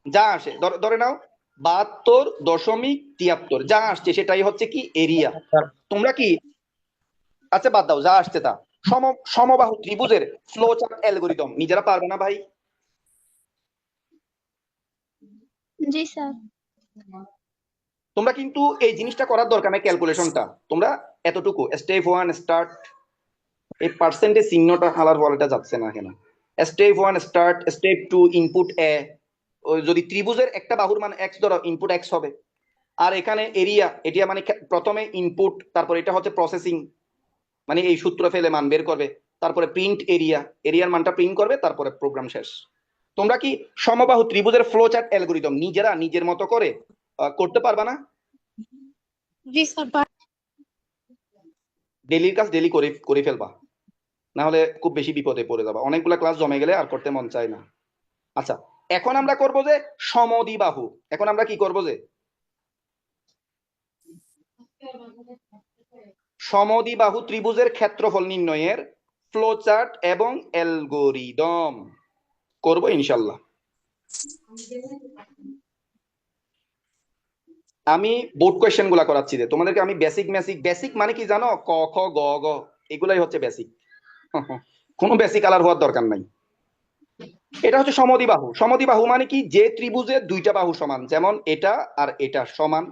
যা আসে, ধরে নাও 72.73, যা আসছে সেটাই হচ্ছে কি এরিয়া। তোমরা কি, আচ্ছা বাদ দাও যা আসছে তা, সমবাহু ত্রিভুজের ফ্লো চার্ট অ্যালগরিদম নিজেরা পারবে না ভাই? জি স্যার তোমরা কিন্তু এই জিনিসটা করার দরকার নেই, ক্যালকুলেশনটা তোমরা এতটুকু স্টেপ 1 স্টার্ট। এই পার্সেন্টেজ চিহ্নটা হালার বলটা যাচ্ছে না কেন? স্টেপ 1 স্টার্ট, স্টেপ 2 ইনপুট এ। যদি ত্রিভুজের একটা বাহুর মান x ধরো, ইনপুট x হবে। আর এখানে এরিয়া, এটা মানে প্রথমে ইনপুট, তারপর এটা হচ্ছে প্রসেসিং, মানে এই সূত্র ফেলে মান বের করবে, তারপরে প্রিন্ট এরিয়া, এরিয়ার মানটা প্রিন্ট করবে, তারপরে প্রোগ্রাম শেষ। তোমরা কি সমবাহু ত্রিভুজের ফ্লো চার্ট অ্যালগরিদম নিজেরা নিজের মতো করে করতে পারবা না? জি স্যার ডেলির কাজ ডেলি করে করে ফেলবা, না হলে খুব বেশি বিপদে পড়ে যাবা, অনেকগুলা ক্লাস জমে গেলে আর করতে মন চায় না। আচ্ছা, এখন আমরা করব যে সমদ্বিবাহু। এখন আমরা কি করব যে সমদ্বিবাহু ত্রিভুজের ক্ষেত্রফল নির্ণয়ের ফ্লো চার্ট এবং অ্যালগরিদম করব ইনশাল্লাহ। আমি বোর্ড কোয়েশ্চেন গুলা করাচ্ছি, যে তোমাদেরকে আমি বেসিক বেসিক মানে কি জানো? ক খ গ গ, এগুলাই হচ্ছে বেসিক। কোনো বেসিক আলার হওয়ার দরকার নাই। এটা হচ্ছে সমদ্বিবাহু। সমদ্বিবাহু মানে কি? যে ত্রিভুজের দুইটা বাহু সমান, যেমন এটা আর এটা সমান,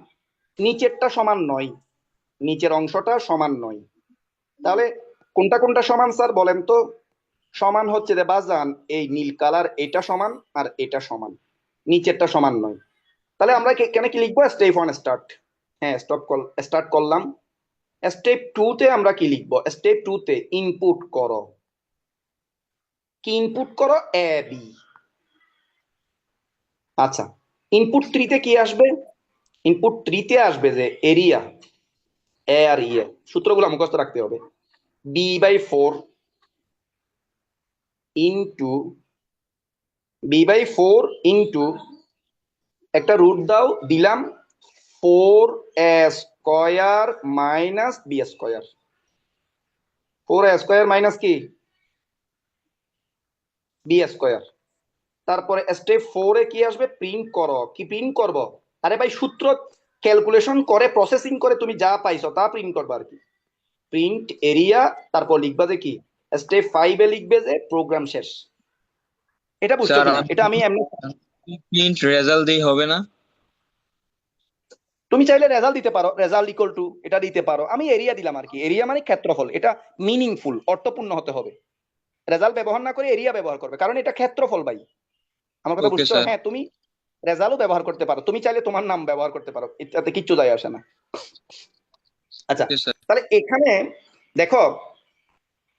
নিচেরটা সমান নয়, নিচের অংশটা সমান নয়। তাহলে কোনটা কোনটা সমান স্যার বলেন তো? সমান হচ্ছে যে বাজান এই নীল কালার, এটা সমান আর এটা সমান, নিচেরটা সমান নয়। তাহলে আমরা কেন কি লিখবো? Step 1 start. হ্যাঁ স্টার্ট করলাম। স্টেপ 2 তে আমরা কি লিখবো? স্টেপ 2 তে ইনপুট করো। কি ইনপুট করো? A B. আচ্ছা, ইনপুট 3 তে কি আসবে? ইনপুট 3 তে আসবে যে এরিয়া, এ আর ই, সূত্রগুলো মুখস্থ রাখতে হবে। b/4 ইনটু b/4 ইনটু একটা রুট দাও, দিলাম 4a square minus b square. 4a square minus কি? b square. তারপরে স্টেপ 4 এ কি আসবে? প্রিন্ট করো। কি প্রিন্ট করব? আরে ভাই সূত্র ক্যালকুলেশন করে প্রসেসিং করে তুমি যা পাইছো তা প্রিন্ট করবা আর কি। প্রিন্ট এরিয়া, তারপর লিখবা যে কি? স্টেপ 5 এ লিখবে যে প্রোগ্রাম শেষ। এটা বুঝছো স্যার কিনা? এটা আমি এমনি, প্রিন্ট রেজাল্ট দিয়ে হবে না? তুমি চাইলে রেজাল্ট দিতে পারো, রেজাল্ট ইকুয়াল টু এটা দিতে পারো। আমি এরিয়া দিলাম আর কি। এরিয়া মানে ক্ষেত্রফল, এটা মিনিংফুল, অর্থপূর্ণ হতে হবে। রেজাল্ট ব্যবহার না করে এরিয়া ব্যবহার করবে, কারণ এটা ক্ষেত্রফল ভাই। আমার কথা ওকে বুঝছো? স্যার। হ্যাঁ, তুমি রেজাল্টও ব্যবহার করতে পারো, তুমি চাইলে তোমার নাম ব্যবহার করতে পারো, এটাতে কিচ্ছু যায় আসে না। আচ্ছা, ওকে স্যার। তাহলে এখানে দেখো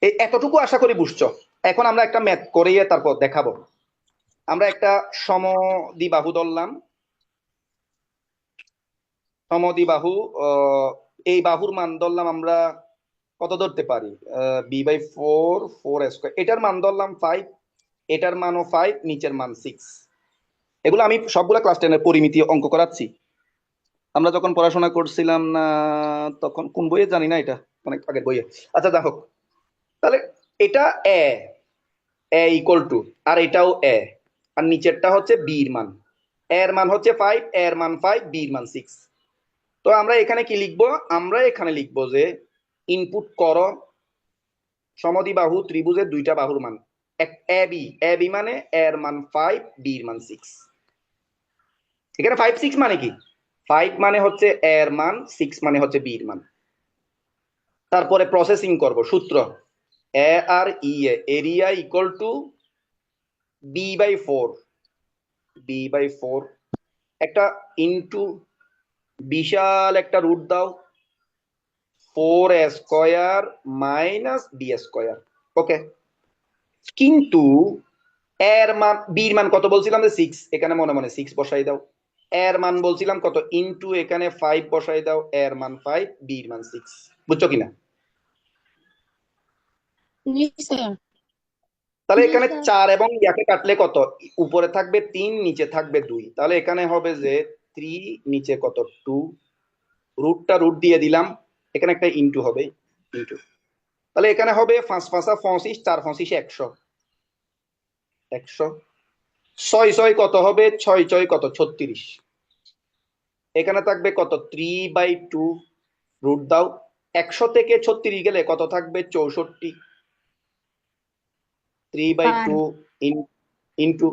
এই এতটুকু আশা করি বুঝছো। এখন আমরা একটা ম্যাথ করিয়ে তারপর দেখাবো। আমরা একটা সমদ্বিবাহু ধরলাম, সমদ্বিবাহু। এই বাহুর মান ধরলাম আমরা কত ধরতে পারি, b/4 এটার মান ধরলাম 5, এটার মানও 5, নিচের মান 6। এগুলো আমি সবগুলা ক্লাস 10-এর পরিমিতি অঙ্ক করাচ্ছি। আমরা যখন পড়াশোনা করছিলাম না তখন কোন বইয়ে জানি না, এটা অনেক আগের বইয়ে। আচ্ছা দেখো, তাহলে এটা এ ইকুয়াল টু, আর এটাও এ, আর নিচেরটা হচ্ছে বি এর মান। এর মান হচ্ছে 5, এর মান 5, বি এর মান 6। তো আমরা এখানে কি লিখবো, আমরা এখানে লিখবো যে ইনপুট করো সমদ্বিবাহু ত্রিভুজের দুইটা বাহুর মান। এ বি মানে এর মান 5, বি এর মান 6। এখানে 5 6 মানে কি, 5 মানে হচ্ছে এর মান, 6 মানে হচ্ছে বি এর মান। তারপরে প্রসেসিং করব, সূত্র A R E A, area equal to b/4, b/4 একটা ইনটু বিশাল একটা রুট দাও, 4a² মাইনাস b²। ওকে, কিন্তু এর মান বির মান কত বলছিলাম যে 6, এখানে মনে মনে 6 বসাই দাও। এর মান বলছিলাম কত, ইনটু এখানে 5 বসাই দাও, এর মান 5, বির মান 6। বুঝছো কিনা? জি স্যার। তাহলে জি এখানে স্যার। 4 এবং ইয়াকে কাটলে কত, উপরে থাকবে 3, নিচে থাকবে 2, তাহলে এখানে হবে যে 3, নিচে কত 2, রুটটা রুট দিয়ে দিলাম, এখানে একটা ইনটু হবে, ইনটু। তাহলে এখানে হবে 5 5 25, 4 25 100, 100। 6 6 কত হবে, 6 6 কত 36। এখানে থাকবে কত 3/2, রুট দাও, 100 থেকে 36 গেলে কত থাকবে 64, 3/2 ইনটু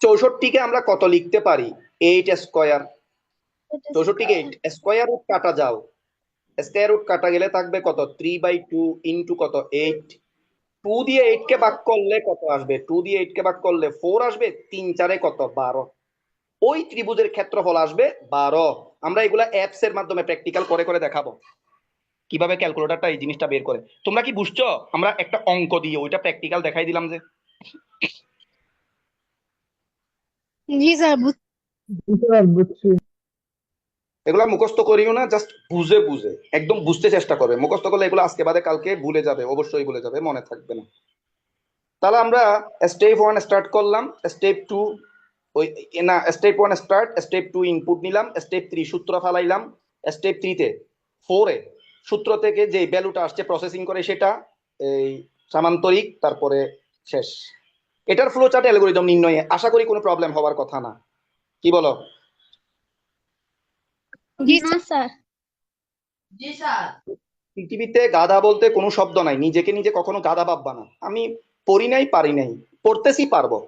64 কে আমরা কত লিখতে পারি, 8²। 64 কে 8 স্কোয়ার রুট কাটা যাও, স্কোয়ার রুট কাটা গেলে থাকবে কত 3/2 ইনটু কত 8। 2 দিয়ে 8 কে ভাগ করলে কত আসবে, 2 দিয়ে 8 কে ভাগ করলে 4 আসবে, 3 4 কত 12। ওই ত্রিভুজের ক্ষেত্রফল আসবে 12। আমরা এগুলা অ্যাপস এর মাধ্যমে প্র্যাকটিক্যাল করে করে দেখাবো কিভাবে ক্যালকুলেটরটা এই জিনিসটা বের করে। তোমরা কি বুঝছো, আমরা একটা অঙ্ক দিয়ে ওইটা প্র্যাকটিক্যাল দেখাই দিলাম যে। জি স্যার। এগুলা মুখস্থ করিও না, জাস্ট বুঝে বুঝে একদম বুঝতে চেষ্টা করবে। মুখস্থ করলে এগুলো আজকে বাদে কালকে ভুলে যাবে, অবশ্যই ভুলে যাবে, মনে থাকবে না। তাহলে আমরা স্টেপ 1 স্টার্ট করলাম, স্টেপ 2 ওই না, স্টেপ 1 স্টার্ট, স্টেপ 2 ইনপুট নিলাম, স্টেপ 3 সূত্র ফালাইলাম, স্টেপ 3 তে 4 এ সূত্র থেকে যে ভ্যালুটা আসছে প্রসেসিং করে সেটা এই সামান্তরিক, তারপরে শেষ। এটার ফ্লো চার্ট অ্যালগরিদম নির্ণয়ে আশা করি কোনো প্রবলেম হওয়ার কথা না, কি বলো? জি না স্যার। স্যার। পৃথিবীতে গাধা বলতে কোনো শব্দ নাই, নিজেকে নিজে কখনো গাধা ভাববা না। আমি পড়ি নাই, পারি নাই, পড়তেছি পারবো,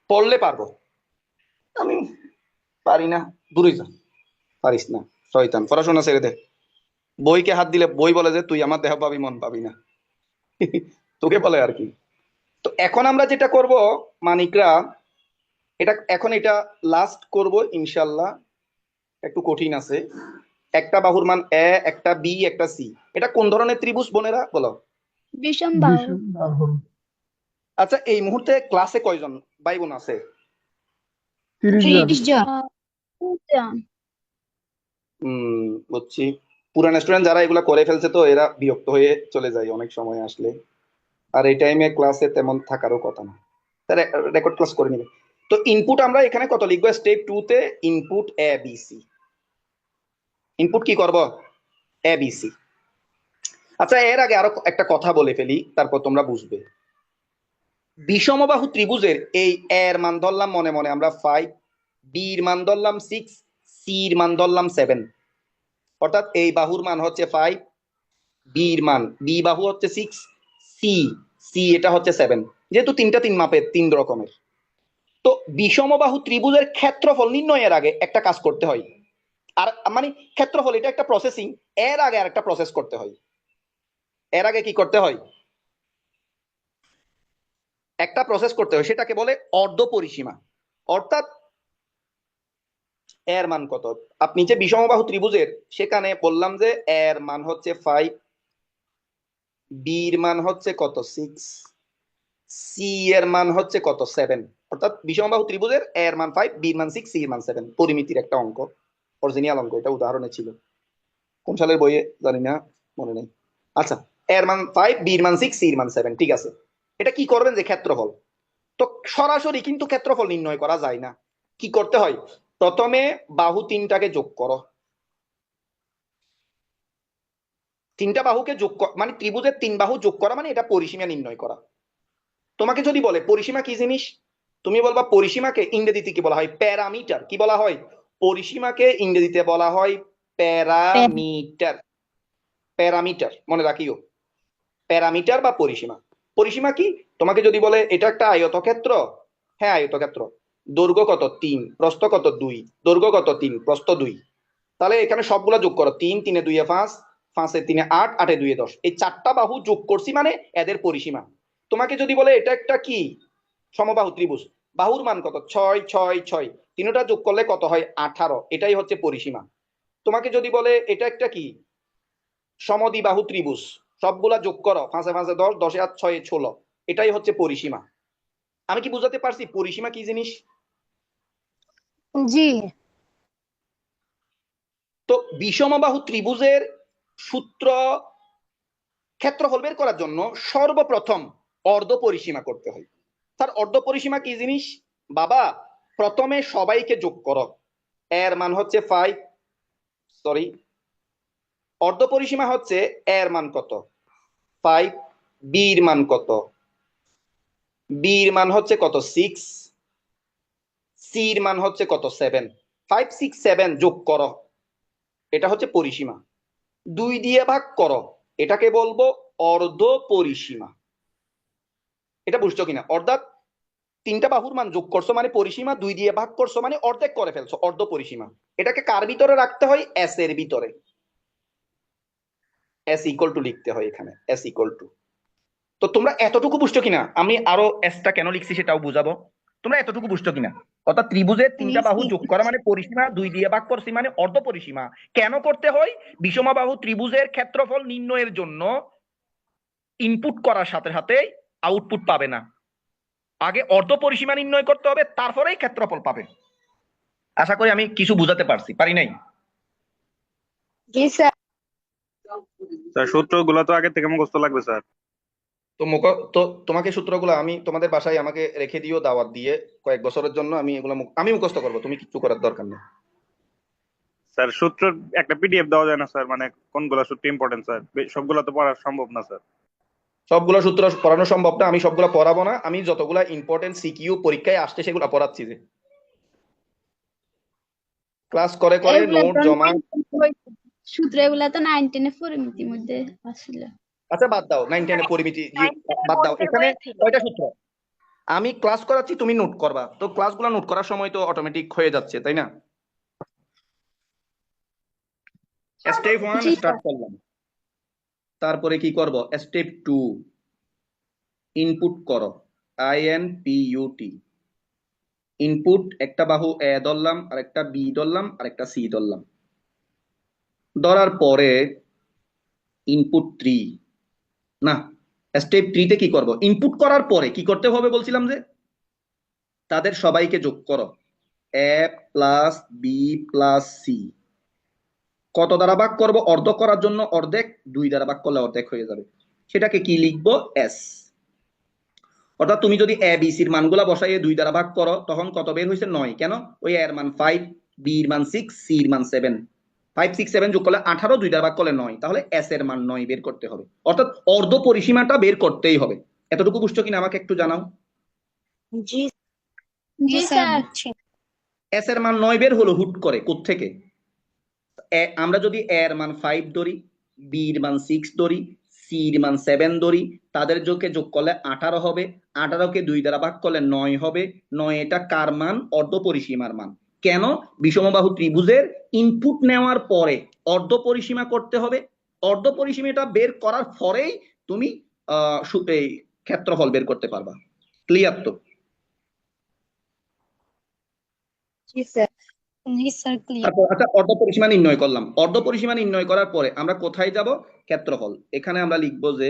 পড়লে পারবো। আমি পারি না, দূরে যা, পারিস না, শয়তান, পড়াশোনা ছেড়ে দে। বইকে হাত দিলে বই বলে যে তুই আমার দেহ পাবি মন পাবি না, তোকে বলে আর কি। তো এখন আমরা যেটা করব মানিকরা, এটা লাস্ট করব ইনশাল্লাহ, একটু কঠিন আছে। একটা বাহুর মান এ, একটা বি, একটা সি। এটা কোন ধরনের ত্রিভুজ বোনেরা বলো? বিষম বাহু। আচ্ছা, এই মুহূর্তে ক্লাসে কয়জন ভাই বোন আছে? 30 জন। জন। বুঝছি। পুরান স্টুডেন্ট যারা এগুলা করে ফেলছে তো এরা বিরক্ত হয়ে চলে যায় অনেক সময় আসলে, আর এই টাইমে ক্লাসে তেমন থাকারও কথা না, রেকর্ড ক্লাস করে নিবে। তো ইনপুট আমরা এখানে কত লিখবো, স্টেপ 2 তে input A B C. Input কি করব, এ বি সি। আচ্ছা, এর আগে আরো একটা কথা বলে ফেলি, তারপর তোমরা বুঝবে। বিষমবাহু ত্রিভুজের এই এর মান ধরলাম মনে মনে আমরা 5, বির মান ধরলাম 6, সির মান ধরলাম 7। অর্থাৎ এই বাহুর মান হচ্ছে 5, বির মান, বি বাহু হচ্ছে 6, সি, এটা হচ্ছে 7। যেহেতু তিনটা তিন মাপের, তিন রকমের, তো বিষমবাহু ত্রিভুজের ক্ষেত্রফল নির্ণয়ের আগে একটা কাজ করতে হয়। আর মানে ক্ষেত্রফল এটা একটা প্রসেসিং, এর আগে আর একটা প্রসেস করতে হয়। এর আগে কি করতে হয়, একটা প্রসেস করতে হয়, সেটাকে বলে অর্ধ পরিসীমা। অর্থাৎ এর মান কত? আপনি যে বিষমবাহু ত্রিভুজের সেখানে বললাম যে এর মান হচ্ছে 5, বির মান হচ্ছে কত 6, সি এর মান হচ্ছে কত 7। অর্থাৎ বিষমবাহু ত্রিভুজের এর মান 5, বির মান 6, সি এর মান 7। পরিমিতির একটা অঙ্ক, অরিজিনাল অঙ্ক, এটা উদাহরণে ছিল। কোন সালের বইয়ে জানি না, মনে নেই। আচ্ছা, এর মান 5, বির মান 6, সি এর মান 7, ঠিক আছে। এটা কি করবেন যে ক্ষেত্রফল, তো সরাসরি কিন্তু ক্ষেত্রফল নির্ণয় করা যায় না। কি করতে হয়? প্রথমে বাহু তিনটাকে যোগ করো, তিনটা বাহুকে যোগ মানে ত্রিভুজের তিন বাহু যোগ করা মানে এটা পরিসীমা নির্ণয় করা। তোমাকে যদি বলে পরিসীমা কি জিনিস, তুমি বলবা পরিসীমাকে ইংরেজিতে কি বলা হয়? প্যারামিটার। কি বলা হয়? পরিসীমাকে ইংরেজিতে বলা হয় প্যারামিটার। প্যারামিটার মনে রাখিও, প্যারামিটার বা পরিসীমা। পরিসীমা কি? তোমাকে যদি বলে এটা একটা আয়তক্ষেত্র, হ্যাঁ আয়তক্ষেত্র, দৈর্ঘ্য কত 3, প্রস্থ কত 2, দৈর্ঘ্য কত 3, প্রস্থ 2, তাহলে এখানে সবগুলা যোগ করো, 3 3 2 5, 5 3 8, 8 2 10, এই চারটা বাহু যোগ করছি মানে এদের পরিসীমা। তোমাকে যদি বলে এটা একটা কি সমবাহু ত্রিভুজ, বাহুর মান কত 6 6 6, তিনটা যোগ করলে কত হয় 18, এটাই হচ্ছে পরিসীমা। তোমাকে যদি বলে এটা একটা কি সমদ্বিবাহু ত্রিভুজ, সবগুলা যোগ করো, 5 5 10, 10 8 6 16, এটাই হচ্ছে পরিসীমা। আমি কি বুঝাতে পারছি পরিসীমা কি জিনিস? জি। তো বিষমবাহু ত্রিভুজের সূত্র ক্ষেত্রফল বের করার জন্য সর্বপ্রথম অর্ধ পরিসীমা করতে হয়। তার অর্ধ পরিসীমা কি জিনিস? বাবা, প্রথমে সবাইকে যোগ করো, এর মান হচ্ছে 5, সরি, অর্ধ পরিসীমা হচ্ছে এর মান কত 5, বির মান কত, বির মান হচ্ছে কত 6, সির মান হচ্ছে কত 7, 5 6 7 যোগ করো, এটা হচ্ছে পরিসীমা। 2 দিয়ে ভাগ করো, এটাকে বলবো অর্ধ পরিসীমা। এটা বুঝছো কিনা? অর্থাৎ তিনটা বাহুর মান যোগ করছো মানে পরিসীমা, 2 দিয়ে ভাগ করছো মানে অর্ধেক করে ফেলছো, অর্ধ পরিসীমা। এটাকে কার ভিতরে রাখতে হয়? এস এর ভিতরে। এস ইকুয়াল টু লিখতে হয় এখানে, এস ইকুয়াল টু। তো তোমরা এতটুকু বুঝছো কিনা? আমি আরো এসটা কেন লিখছি সেটাও বুঝাবো। তোমরা এতটুকু বুঝছো কিনা? অর্থাৎ ত্রিভুজের তিনটা বাহু যোগ করা মানে পরিসীমা, 2 দিয়ে ভাগ করছি মানে অর্ধ পরিসীমা। কেন করতে হয়? বিষমবাহু ত্রিভুজের ক্ষেত্রফল নির্ণয়ের জন্য ইনপুট করার সাথে সাথে আউটপুট পাবে না, আগে অর্ধ পরিসীমা নির্ণয় করতে হবে, তারপরেই ক্ষেত্রফল পাবে। আশা করি আমি কিছু বুঝাতে পারছি, পারি নাই? জি স্যার। স্যার সূত্রগুলো তো আগে থেকে মুখস্থ লাগবে স্যার। তো তো তোমাকে সূত্রগুলো আমি তোমাদের বাসায় আমাকে রেখে দিও দাওয়াত দিয়ে, কয়েক বছরের জন্য আমি এগুলো আমি মুখস্থ করবো, তুমি কিছু করার দরকার নেই। স্যার সূত্র একটা পিডিএফ দেওয়া যায় না স্যার? মানে কোনগুলো সূত্র ইম্পর্টেন্ট স্যার? সবগুলো তো পড়া সম্ভব না স্যার। সবগুলো সূত্র পড়ানো সম্ভব না, আমি সবগুলো পড়াবো না, আমি যতগুলো ইম্পর্টেন্ট সিকিউ পরীক্ষায় আসছে সেগুলো পড়াচ্ছি যে ক্লাস করে করে এগুলা নোট তো জমা। সূত্র এগুলা তো 9 10 পরিমিতির মধ্যে আসছিল। আচ্ছা বাদ দাও, 9 10 পরিমিতি বাদ দাও, এখানে কয়টা সূত্র আমি ক্লাস করাচ্ছি, তুমি নোট করবা, তো ক্লাসগুলো নোট করার সময় তো অটোমেটিক হয়ে যাচ্ছে, তাই না? স্টেপ 1 জি স্টার্ট করলাম, তারপরে কি করব? স্টেপ 2 ইনপুট করো, INPUT, ইনপুট একটা বাহু এ ধরলাম, আরেকটা বি ধরলাম, আরেকটা সি ধরলাম, ধরার পরে ইনপুট 3, না স্টেপ 3 তে কি করব? ইনপুট করার পরে কি করতে হবে বলছিলাম যে তাদের সবাইকে যোগ করো, এ প্লাস বি প্লাস সি। কত দ্বারা ভাগ করব? অর্ধ করার জন্য অর্ধেক, 2 দ্বারা ভাগ করলে অর্ধেক হয়ে যাবে, সেটাকে কি লিখবো? এস। অর্থাৎ তুমি যদি এ বি সির মানগুলা বসাইয়ে 2 দ্বারা ভাগ করো তখন কত বের হয়েছে? 9। কেন? ওই এর মান 5, বি এর মান 6, সি এর মান 7, 5 6 7 যোগ করলে 18, 2 দ্বারা ভাগ করলে 9, তাহলে এস এর মান 9 বের করতে হবে। অর্থাৎ অর্ধ পরিসীমাটা বের করতেই হবে। এতটুকু বুঝছো কিনা আমাকে একটু জানাও। জি জি স্যার স্যার। বুঝছি। এস এর মান 9 বের হলো হুট করে কোত্থেকে? আমরা যদি এর মান 5 ধরি, বি এর মান 6 ধরি, সি এর মান 7 ধরি, তাদের যোগে যোগ করলে 18 হবে, 18কে 2 দ্বারা ভাগ করলে 9 হবে, 9 এটা কার মান? অর্ধ পরিসীমার মান। কেন? বিষমবাহু ত্রিভুজের ইনপুট নেওয়ার পরে অর্ধ পরিসীমা করতে হবে, অর্ধ পরিসীমাটা বের করার পরেই তুমি এই ক্ষেত্রফল বের করতে পারবা। ক্লিয়ার তো? জি স্যার। जी सर क्लियर তারপর আচ্ছা অর্ধ পরিসীমা নির্ণয় করলাম, অর্ধ পরিসীমা নির্ণয় করার পরে আমরা কোথায় যাব? ক্ষেত্রফল। এখানে আমরা লিখবো যে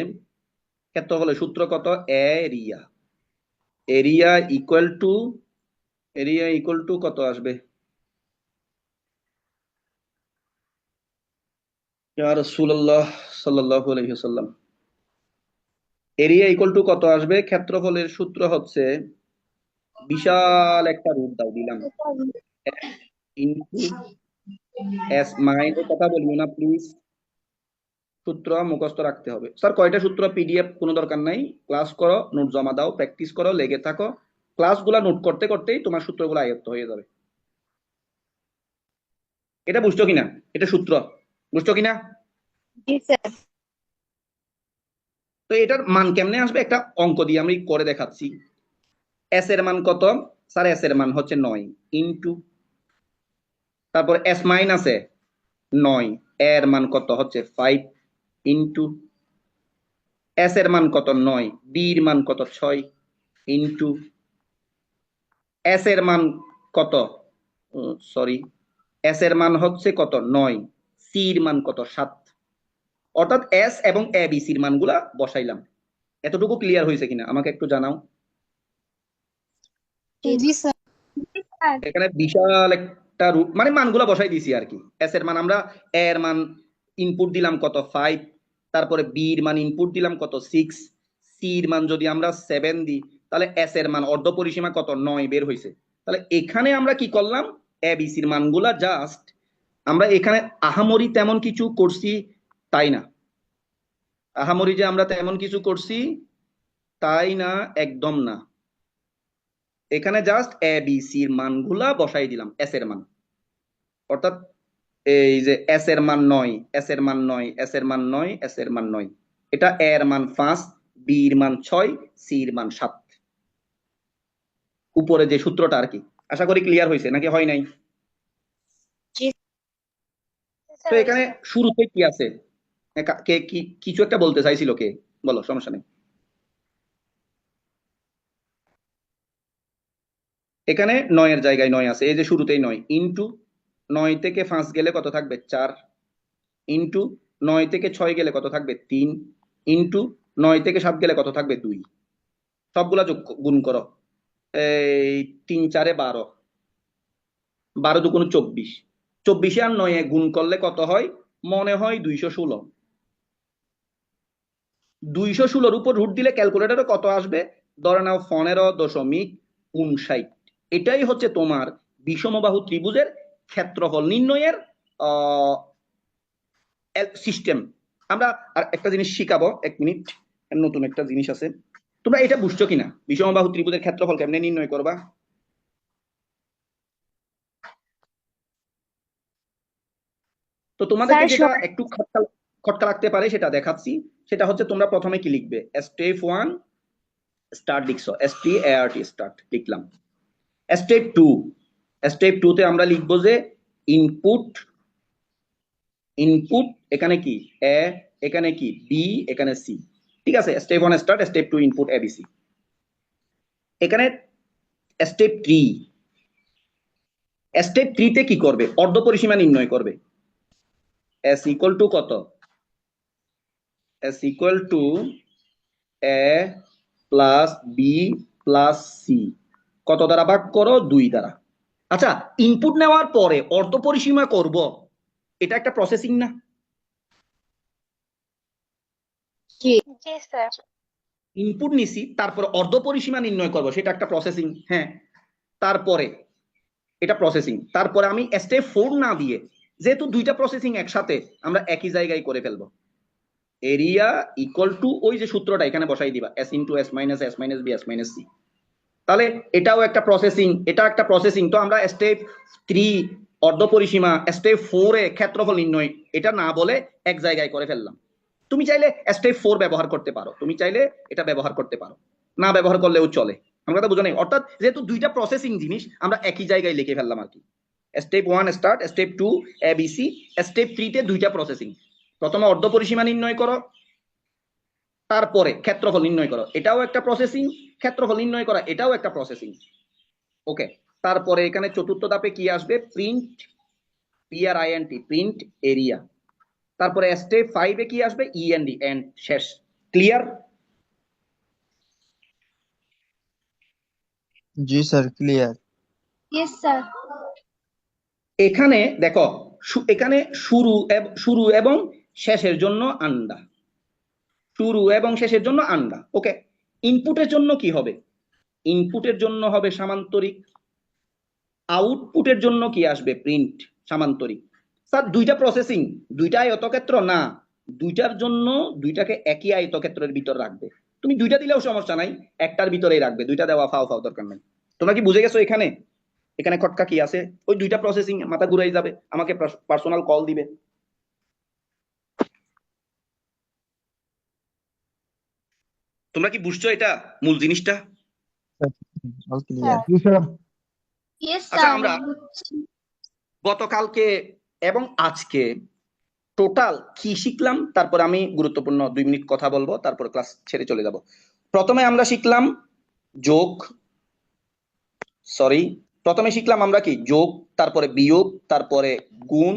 ক্ষেত্রফলের সূত্র কত? এরিয়া, এরিয়া ইকুয়াল টু কত আসবে? ইয়া রাসূলুল্লাহ সাল্লাল্লাহু আলাইহি ওয়াসাল্লাম, এরিয়া ইকুয়াল টু কত আসবে? ক্ষেত্রফলের সূত্র হচ্ছে, বিশাল একটা রুট দাও দিলাম, ইনটু এস মাইনাস, কথা বলিও না প্লিজ, সূত্র মুখস্থ রাখতে হবে। স্যার কয়টা সূত্র? পিডিএফ কোনো দরকার নাই, ক্লাস করো, নোট জমা দাও, প্র্যাকটিস করো, লেগে থাকো, ক্লাসগুলা নোট করতে করতেই তোমার সূত্রগুলো আয়ত্ত হয়ে যাবে। এটা বুঝছো কিনা? এটা সূত্র বুঝছো কিনা? जी सर তো এটার মান কেমনে আসবে? একটা অঙ্ক দিয়ে আমি করে দেখাচ্ছি। এস এর মান কত? স্যার এস এর মান হচ্ছে 9 ইনটু, তারপর এস মাইনাসে 9, এর মান কত হচ্ছে 5 ইনটু, এস এর মান কত 9, বি এর মান কত 6 ইনটু, এস এর মান কত, সরি, এস এর মান হচ্ছে কত 9, সি এর মান কত 7, অর্থাৎ এস এবং এ বি সি এর মানগুলা বসাইলাম। এতটুকু ক্লিয়ার হয়েছে কিনা আমাকে একটু জানাও। जी सर এখানে বিশাল একটা রুট, মানে মানগুলা বসাই দিছি আর কি। এস এর মান আমরা, এ এর মান ইনপুট দিলাম কত 5, তারপরে বি এর মান ইনপুট দিলাম কত 6, সি এর মান যদি আমরা 7 দিই তাহলে এস এর মান অর্ধ পরিসীমা কত 9 বের হয়েছে। তাহলে এখানে আমরা কি করলাম? এ বি সি এর মানগুলা জাস্ট আমরা এখানে আহামরি তেমন কিছু করছি তাই না, আহামরি যে আমরা তেমন কিছু করছি তাই না, একদম না। এখানে জাস্ট এ বি সি এর মানগুলা বসাই দিলাম, এস এর মান, অর্থাৎ এই যে এস এর মান 9, এস এর মান 9, এস এর মান 9, এস এর মান 9, এটা এ এর মান 5, বি এর মান 6, সি এর মান 7, উপরে যে সূত্রটা আর কি। আশা করি ক্লিয়ার হয়েছে নাকি হয় নাই? जी তো এখানে শুরুতে কি আছে? কে কি কিছু একটা বলতে চাইছিল, কে বলো, সমস্যা নেই। এখানে 9 এর জায়গায় 9 আছে, এই যে শুরুতেই 9 ইনটু, 9 থেকে 5 গেলে কত থাকবে 4 ইনটু, 9 থেকে 6 গেলে কত থাকবে 3 ইনটু, 9 থেকে 7 গেলে কত থাকবে 2, সবগুলা যোগ গুণ করো, এই 3 4 12, 12 দুগুণ 24, 24 আর 9 গুণ করলে কত হয়? মনে হয় 216, 216 উপর রুট দিলে ক্যালকুলেটরে কত আসবে? ধরে নাও 15.59। এটাই হচ্ছে তোমার বিষমবাহু ত্রিভুজের ক্ষেত্রফল নির্ণয়ের সিস্টেম। আমরা আর একটা জিনিস শিখাবো, 1 মিনিট, নতুন একটা জিনিস আছে। তোমরা এটা বুঝছো কিনা, বিষমবাহু ত্রিভুজের ক্ষেত্রফল কেমনে নির্ণয় করবা? তো তোমাদেরকে স্যার যেটা একটু খটকা খটকা লাগতে পারে সেটা দেখাচ্ছি। সেটা হচ্ছে তোমরা প্রথমে কি লিখবে? স্টেপ 1 স্টার্ট লিখছো, START স্টার্ট লিখলাম। স্টেপ 2, স্টেপ 2 তে আমরা লিখবো যে ইনপুট, ইনপুট এখানে কি এ, এখানে কি বি, এখানে সি, ঠিক আছে। Step 1 start, step 2 input A B C. এখানে স্টেপ 3, স্টেপ 3 তে কি করবে? অর্ধ পরিসীমা নির্ণয় করবে। এস ইকুয়াল টু কত? S equal to A plus B plus C, কত দ্বারা ভাগ করো? 2 দ্বারা। আচ্ছা, ইনপুট নেওয়ার পরে অর্ধ পরিসীমা করব, এটা একটা প্রসেসিং না? जी जी सर ইনপুট নিছি, তারপর অর্ধ পরিসীমা নির্ণয় করব, সেটা একটা প্রসেসিং। হ্যাঁ, তারপরে এটা প্রসেসিং, তারপরে আমি স্টেপ 4 না দিয়ে, যেহেতু দুইটা প্রসেসিং একসাথে, আমরা একই জায়গায় করে ফেলবো। এরিয়া ইকুয়াল টু ওই যে সূত্রটা এখানে বসাই দিবা, S into S minus B S minus C. তাহলে এটাও একটা প্রসেসিং, এটা একটা প্রসেসিং। তো আমরা স্টেপ 3 অর্ধ পরিসীমা, স্টেপ 4 এ ক্ষেত্রফল নির্ণয়, এটা না বলে এক জায়গায় করে ফেললাম। তুমি চাইলে স্টেপ 4 ব্যবহার করতে পারো, তুমি চাইলে এটা ব্যবহার করতে পারো, না ব্যবহার করলেও চলে। আমার কথা বুঝো নাই? অর্থাৎ যেহেতু দুইটা প্রসেসিং জিনিস, আমরা একই জায়গায় লিখে ফেললাম আর কি। Step 1 start, step 2 ABC, step 3 তে দুইটা প্রসেসিং। প্রথমে অর্ধ পরিসীমা নির্ণয় করো, তারপরে ক্ষেত্রফল নির্ণয় করো, এটাও একটা প্রসেসিং। ক্ষেত্রফল নির্ণয় করা, এটাও একটা প্রসেসিং। ওকে। তারপরে এখানে চতুর্থ ধাপে কি আসবে? Print, PRINT, print area. তারপরে স্টেপ 5 এ কি আসবে? END, এন্ড, শেষ। ক্লিয়ার? জি স্যার, ক্লিয়ার। Yes sir. এখানে দেখো, এখানে শুরু এবং শেষের জন্য আন্ডা, শুরু এবং শেষের জন্য আন্ডা। ওকে, ইনপুটের জন্য কি হবে? ইনপুটের জন্য হবে সামান্তরিক, আউটপুটের জন্য কি আসবে? প্রিন্ট, সামান্তরিক। স্যার দুইটা প্রসেসিং, দুইটা আয়তক্ষেত্র না, দুইটার জন্য দুইটাকে একই আয়তক্ষেত্রের ভিতর রাখবে। তুমি দুইটা দিলেও সমস্যা নাই, একটার ভিতরেই রাখবে, দুইটা দেওয়া ফাও ফাও দরকার নাই। তোমরা কি বুঝে গেছো? এখানে এখানে খটকা কি আছে? ওই দুইটা প্রসেসিং মাথা ঘুরাই যাবে, আমাকে পার্সোনাল কল দিবে। তোমরা কি বুঝছো এটা মূল জিনিসটা? All clear. ইয়েস আচ্ছা, স্যার। আমরা গতকালকে এবং আজকে টোটাল কি শিখলাম, তারপর আমি গুরুত্বপূর্ণ 2 মিনিট কথা বলবো, তারপর ক্লাস ছেড়ে চলে যাব। প্রথমে আমরা শিখলাম যোগ, প্রথমে শিখলাম আমরা কি? যোগ, তারপরে বিয়োগ, তারপরে গুণ,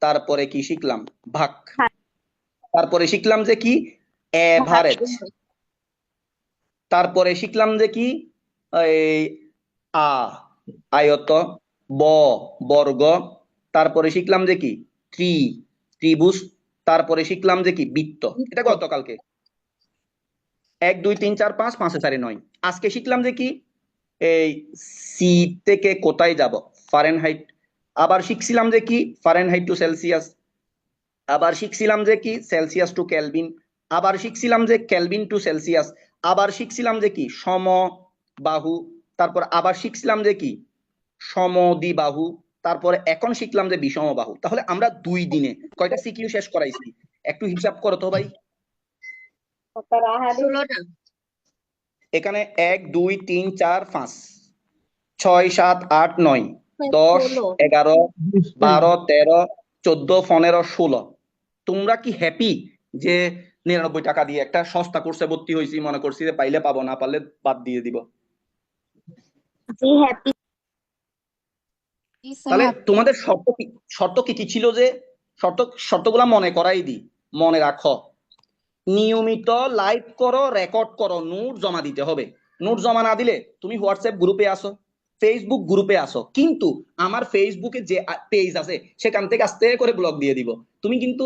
তারপরে কি শিখলাম? ভাগ। তারপরে শিখলাম যে কি? এভারেজ। তারপরে শিখলাম যে কি? এই আয়ত, বর্গ। তারপরে শিখলাম যে কি? ত্রিভুজ। তারপরে শিখলাম যে কি? বৃত্ত। এটা গতকালকে 1 2 3 4 5, 5 এ 4 9। আজকে শিখলাম যে কি? এই সি থেকে কোথায় যাব? ফারেনহাইট। আবার শিখছিলাম যে কি? Fahrenheit to Celsius. আবার শিখছিলাম যে কি? Celsius to Kelvin. আবার শিখছিলাম যে কেলভিন টু সেলসিয়াস। আবার শিখছিলাম যে কি? সমবাহু। তারপর আবার শিখছিলাম যে কি? সমদ্বিবাহু। তারপরে এখন শিখলাম যে বিষমবাহু। তাহলে আমরা 2 দিনে কয়টা সিকিউ শেষ করাইছি? একটু হিসাব করো তো ভাই। 16টা। এখানে 1 2 3 4 5 6 7 8 9 10 11 12 13 14 15 16। তোমরা কি হ্যাপি যে 99 টাকা দিয়ে একটা সস্তা কোর্সে ভর্তি হয়েছি, মনে করছি যে পাইলে পাবো, না পারলে বাদ দিয়ে দিব? জি হ্যাপি। তাহলে তোমাদের শর্ত কি কি ছিল? যে শর্তগুলা মনে করাই দি, মনে রাখো। নিয়মিত লাইভ করো, রেকর্ড করো, নোট জমা দিতে হবে। নোট জমা না দিলে তুমি হোয়াটসঅ্যাপ গ্রুপে আসো, ফেসবুক গ্রুপে আসো, কিন্তু আমার ফেসবুকে যে পেজ আছে সেখান থেকে আস্তে করে ব্লক দিয়ে দিব। তুমি কিন্তু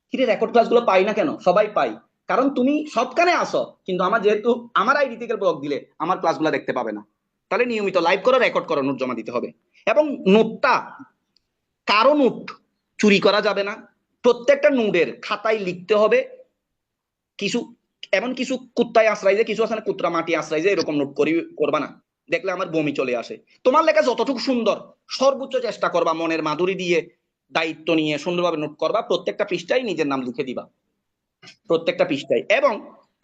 কিরে রেকর্ড ক্লাসগুলো পাই না কেন? সবাই পাই, কারণ তুমি সবখানে আসো, কিন্তু যেহেতু আমার আইডি থেকে ব্লক দিলে আমার ক্লাসগুলো দেখতে পাবে না। তাহলে নিয়মিত লাইভ করো, রেকর্ড করো, নোট জমা দিতে হবে। এবং নোটটা কারো নোট চুরি করা যাবে না। প্রত্যেকটা নোটের খাতায় লিখতে হবে। কিছু এমন কিছু কুত্তায় আশ্রয় যে, কিছু আছে না কুত্রা মাটি আশ্রয় যে, এরকম নোট করবা না, দেখলে আমার বমি চলে আসে। তোমার লেখা যতটুকু সুন্দর, সর্বোচ্চ চেষ্টা করবা মনের মাধুরী দিয়ে, দায়িত্ব নিয়ে সুন্দরভাবে নোট করবা। প্রত্যেকটা পৃষ্ঠায় নিজের নাম লিখে দিবা, প্রত্যেকটা পৃষ্ঠায়। এবং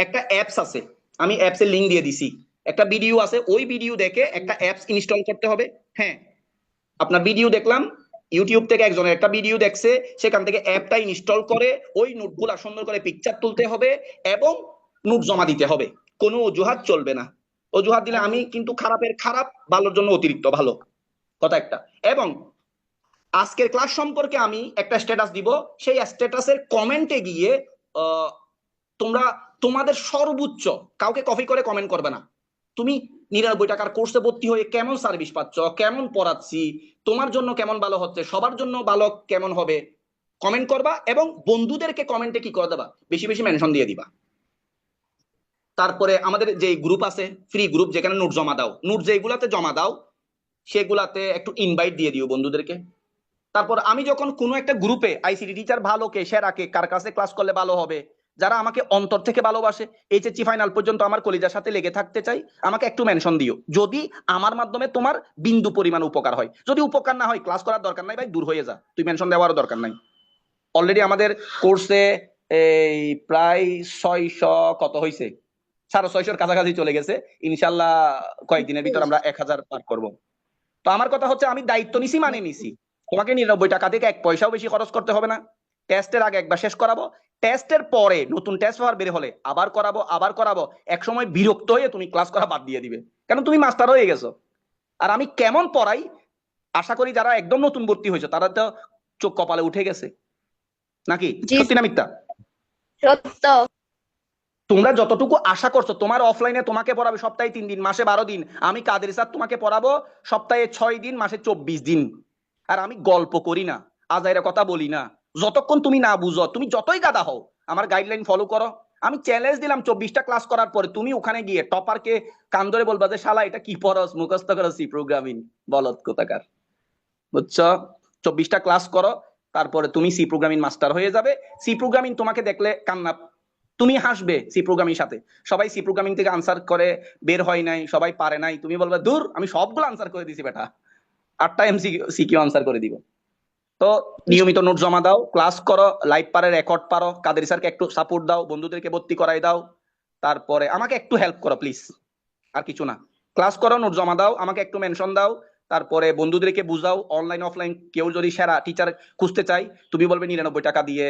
একটা অ্যাপস আছে, আমি অ্যাপসের লিঙ্ক দিয়ে দিছি। একটা ভিডিও আছে, ওই ভিডিও দেখে একটা অ্যাপস ইনস্টল করতে হবে। হ্যাঁ, আপনার ভিডিও দেখলাম, ইউটিউব থেকে একজনের একটা ভিডিও দেখছে, সেখান থেকে অ্যাপটা ইনস্টল করে ওই নোটগুলা সুন্দর করে পিকচার তুলতে হবে এবং নোট জমা দিতে হবে। কোনো অজুহাত চলবে না। অজুহাত দিলে আমি কিন্তু খারাপের খারাপ, ভালোর জন্য অতিরিক্ত ভালো, কথা একটা। এবং আজকের ক্লাস সম্পর্কে আমি একটা স্ট্যাটাস দিব, সেই স্ট্যাটাসের কমেন্টে গিয়ে তোমরা তোমাদের সর্বোচ্চ, কাউকে কপি করে কমেন্ট করবে না। তুমি 99 টাকার কোর্সে ভর্তি হয়ে কেমন সার্ভিস পাচ্ছ, কেমন পড়াচ্ছি, তোমার জন্য কেমন ভালো হচ্ছে, সবার জন্য ভালো কেমন হবে, কমেন্ট করবা। এবং বন্ধুদেরকে কমেন্টে কি করে দেবা? বেশি বেশি মেনশন দিয়ে দিবা। তারপরে আমাদের যে গ্রুপ আছে, ফ্রি গ্রুপ, যেখানে নোট জমা দাও, নোট যেগুলাতে জমা দাও সেগুলাতে একটু ইনভাইট দিয়ে দিও বন্ধুদেরকে। তারপর আমি যখন কোনো একটা গ্রুপে আইসিটি টিচার ভালো কে, সেরা কে, কার কাছে ক্লাস করলে ভালো হবে, যারা আমাকে অন্তর থেকে ভালোবাসে, এইচএসসি ফাইনাল পর্যন্ত আমার কলিজার সাথে লেগে থাকতে চাই, আমাকে একটু মেনশন দিও। যদি আমার মাধ্যমে তোমার বিন্দু পরিমাণ উপকার হয়, যদি উপকার না হয় ক্লাস করার দরকার নাই ভাই, দূর হয়ে যা, তুই মেনশন দেওয়ারও দরকার নাই। অলরেডি আমাদের কোর্সে এই প্রায় 600 কত হয়েছে, 650 কাছাকাছি চলে গেছে। ইনশাল্লাহ কয়েকদিনের ভিতর আমরা 1000 পার করব। তো আমার কথা হচ্ছে, আমি দায়িত্ব নিছি মানে নিছি। তোমাকে 99 টাকা থেকে 1 পয়সাও বেশি খরচ করতে হবে না। টেস্টের আগে একবার শেষ করাবো, টেস্টের পরে নতুন টেস্ট পেপার বের হলে আবার করাবো, আবার করাবো। এক সময় বিরক্ত হয়ে তুমি ক্লাস করা বাদ দিয়ে দিবে, কারণ তুমি মাস্টার হয়ে গেছো। আর আমি কেমন পড়াই আশা করি যারা একদম নতুন ভর্তি হয়েছে তারা তো চোখ কপালে উঠে গেছে, নাকি জি। সত্যি না মিথ্যা? সত্য। তোমরা যতটুকু আশা করছো তোমার অফলাইনে তোমাকে পড়াবে সপ্তাহে 3 দিন, মাসে 12 দিন, আমি কাদের স্যার তোমাকে পড়াবো সপ্তাহে 6 দিন, মাসে 24 দিন। আর আমি গল্প করি না, আজাইরা কথা বলি না। যতক্ষণ তুমি না বুঝো, তুমি যতই গাদা হও, আমার গাইডলাইন ফলো করো। আমি চ্যালেঞ্জ দিলাম 24টা ক্লাস করার পরে তুমি ওখানে গিয়ে টপারকে কান ধরে বলবা যে শালা এটা কি পড়স, মুখস্থ করো সি প্রোগ্রামিং, বলদ কোথাকার। বুঝছো? 24টা ক্লাস করো, তারপরে তুমি সি প্রোগ্রামিং মাস্টার হয়ে যাবে। সি প্রোগ্রামিং তোমাকে দেখলে কান্না, তুমি হাসবে সি প্রোগ্রামিং সাথে। সবাই সি প্রোগ্রামিং থেকে আনসার করে বের হয় নাই, সবাই পারে নাই, তুমি বলবে দূর আমি সবগুলো আনসার করে দিছি বেটা, 8টা সিকিউ আনসার করে দিব। তো নিয়মিত নোট জমা দাও, ক্লাস করো, লাইভ পারে, রেকর্ড পারো, কাদের স্যারকে একটু সাপোর্ট দাও, বন্ধুদেরকে ভর্তি করাই দাও, তারপরে আমাকে একটু হেল্প করো প্লিজ, আর কিছু না। ক্লাস করো, নোট জমা দাও, আমাকে একটু মেনশন দাও, তারপরে বন্ধুদেরকে বুঝাও। অনলাইন অফলাইন কেউ যদি সেরা টিচার খুঁজতে চাই, তুমি বলবে 99 টাকা দিয়ে।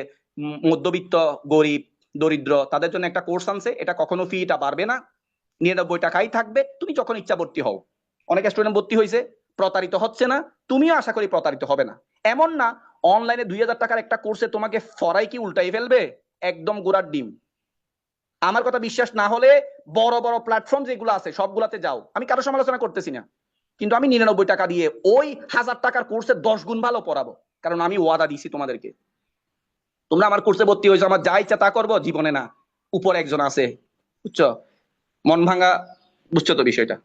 মধ্যবিত্ত, গরিব, দরিদ্র তাদের জন্য একটা কোর্স আনছে, এটা কখনো ফিটা বাড়বে না, 99 টাকাই থাকবে, তুমি যখন ইচ্ছা ভর্তি হও। অনেক স্টুডেন্ট ভর্তি হয়েছে, প্রতারিত হচ্ছে না, তুমিও আশা করি প্রতারিত হবে না। এমন না অনলাইনে 2000 টাকার একটা কোর্সে তোমাকে ফরাই কি উল্টাই ফেলবে, একদম গোড়ার ডিম। আমার কথা বিশ্বাস না হলে বড় বড় প্ল্যাটফর্ম যেগুলো আছে সবগুলাতে যাও, আমি কারো সমালোচনা করতেছি না, কিন্তু আমি 99 টাকা দিয়ে ওই 1000 টাকার কোর্সে 10 গুণ ভালো পড়াবো, কারণ আমি ওয়াদা দিছি তোমাদেরকে। তোমরা আমার কোর্সে ভর্তি হয়েছো, আমার যা ইচ্ছা তা করবো, জীবনে না। উপর একজন আছে, বুঝছো? মন ভাঙা, বুঝছো তো বিষয়টা?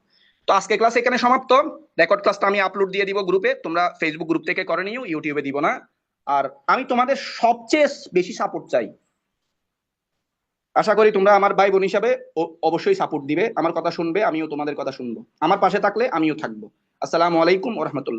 তো আজকে ক্লাস এখানে সমাপ্ত। রেকর্ড ক্লাসটা আমি আপলোড দিয়ে দিব গ্রুপে, তোমরা ফেসবুক গ্রুপ থেকে করে নিও, ইউটিউবে দিব না। আর আমি তোমাদের সবচেয়ে বেশি সাপোর্ট চাই। আশা করি তোমরা আমার ভাই বোন হিসাবে অবশ্যই সাপোর্ট দিবে, আমার কথা শুনবে, আমিও তোমাদের কথা শুনবো, আমার পাশে থাকলে আমিও থাকবো। আসসালামু আলাইকুম ওয়া রাহমাতুল্লাহ।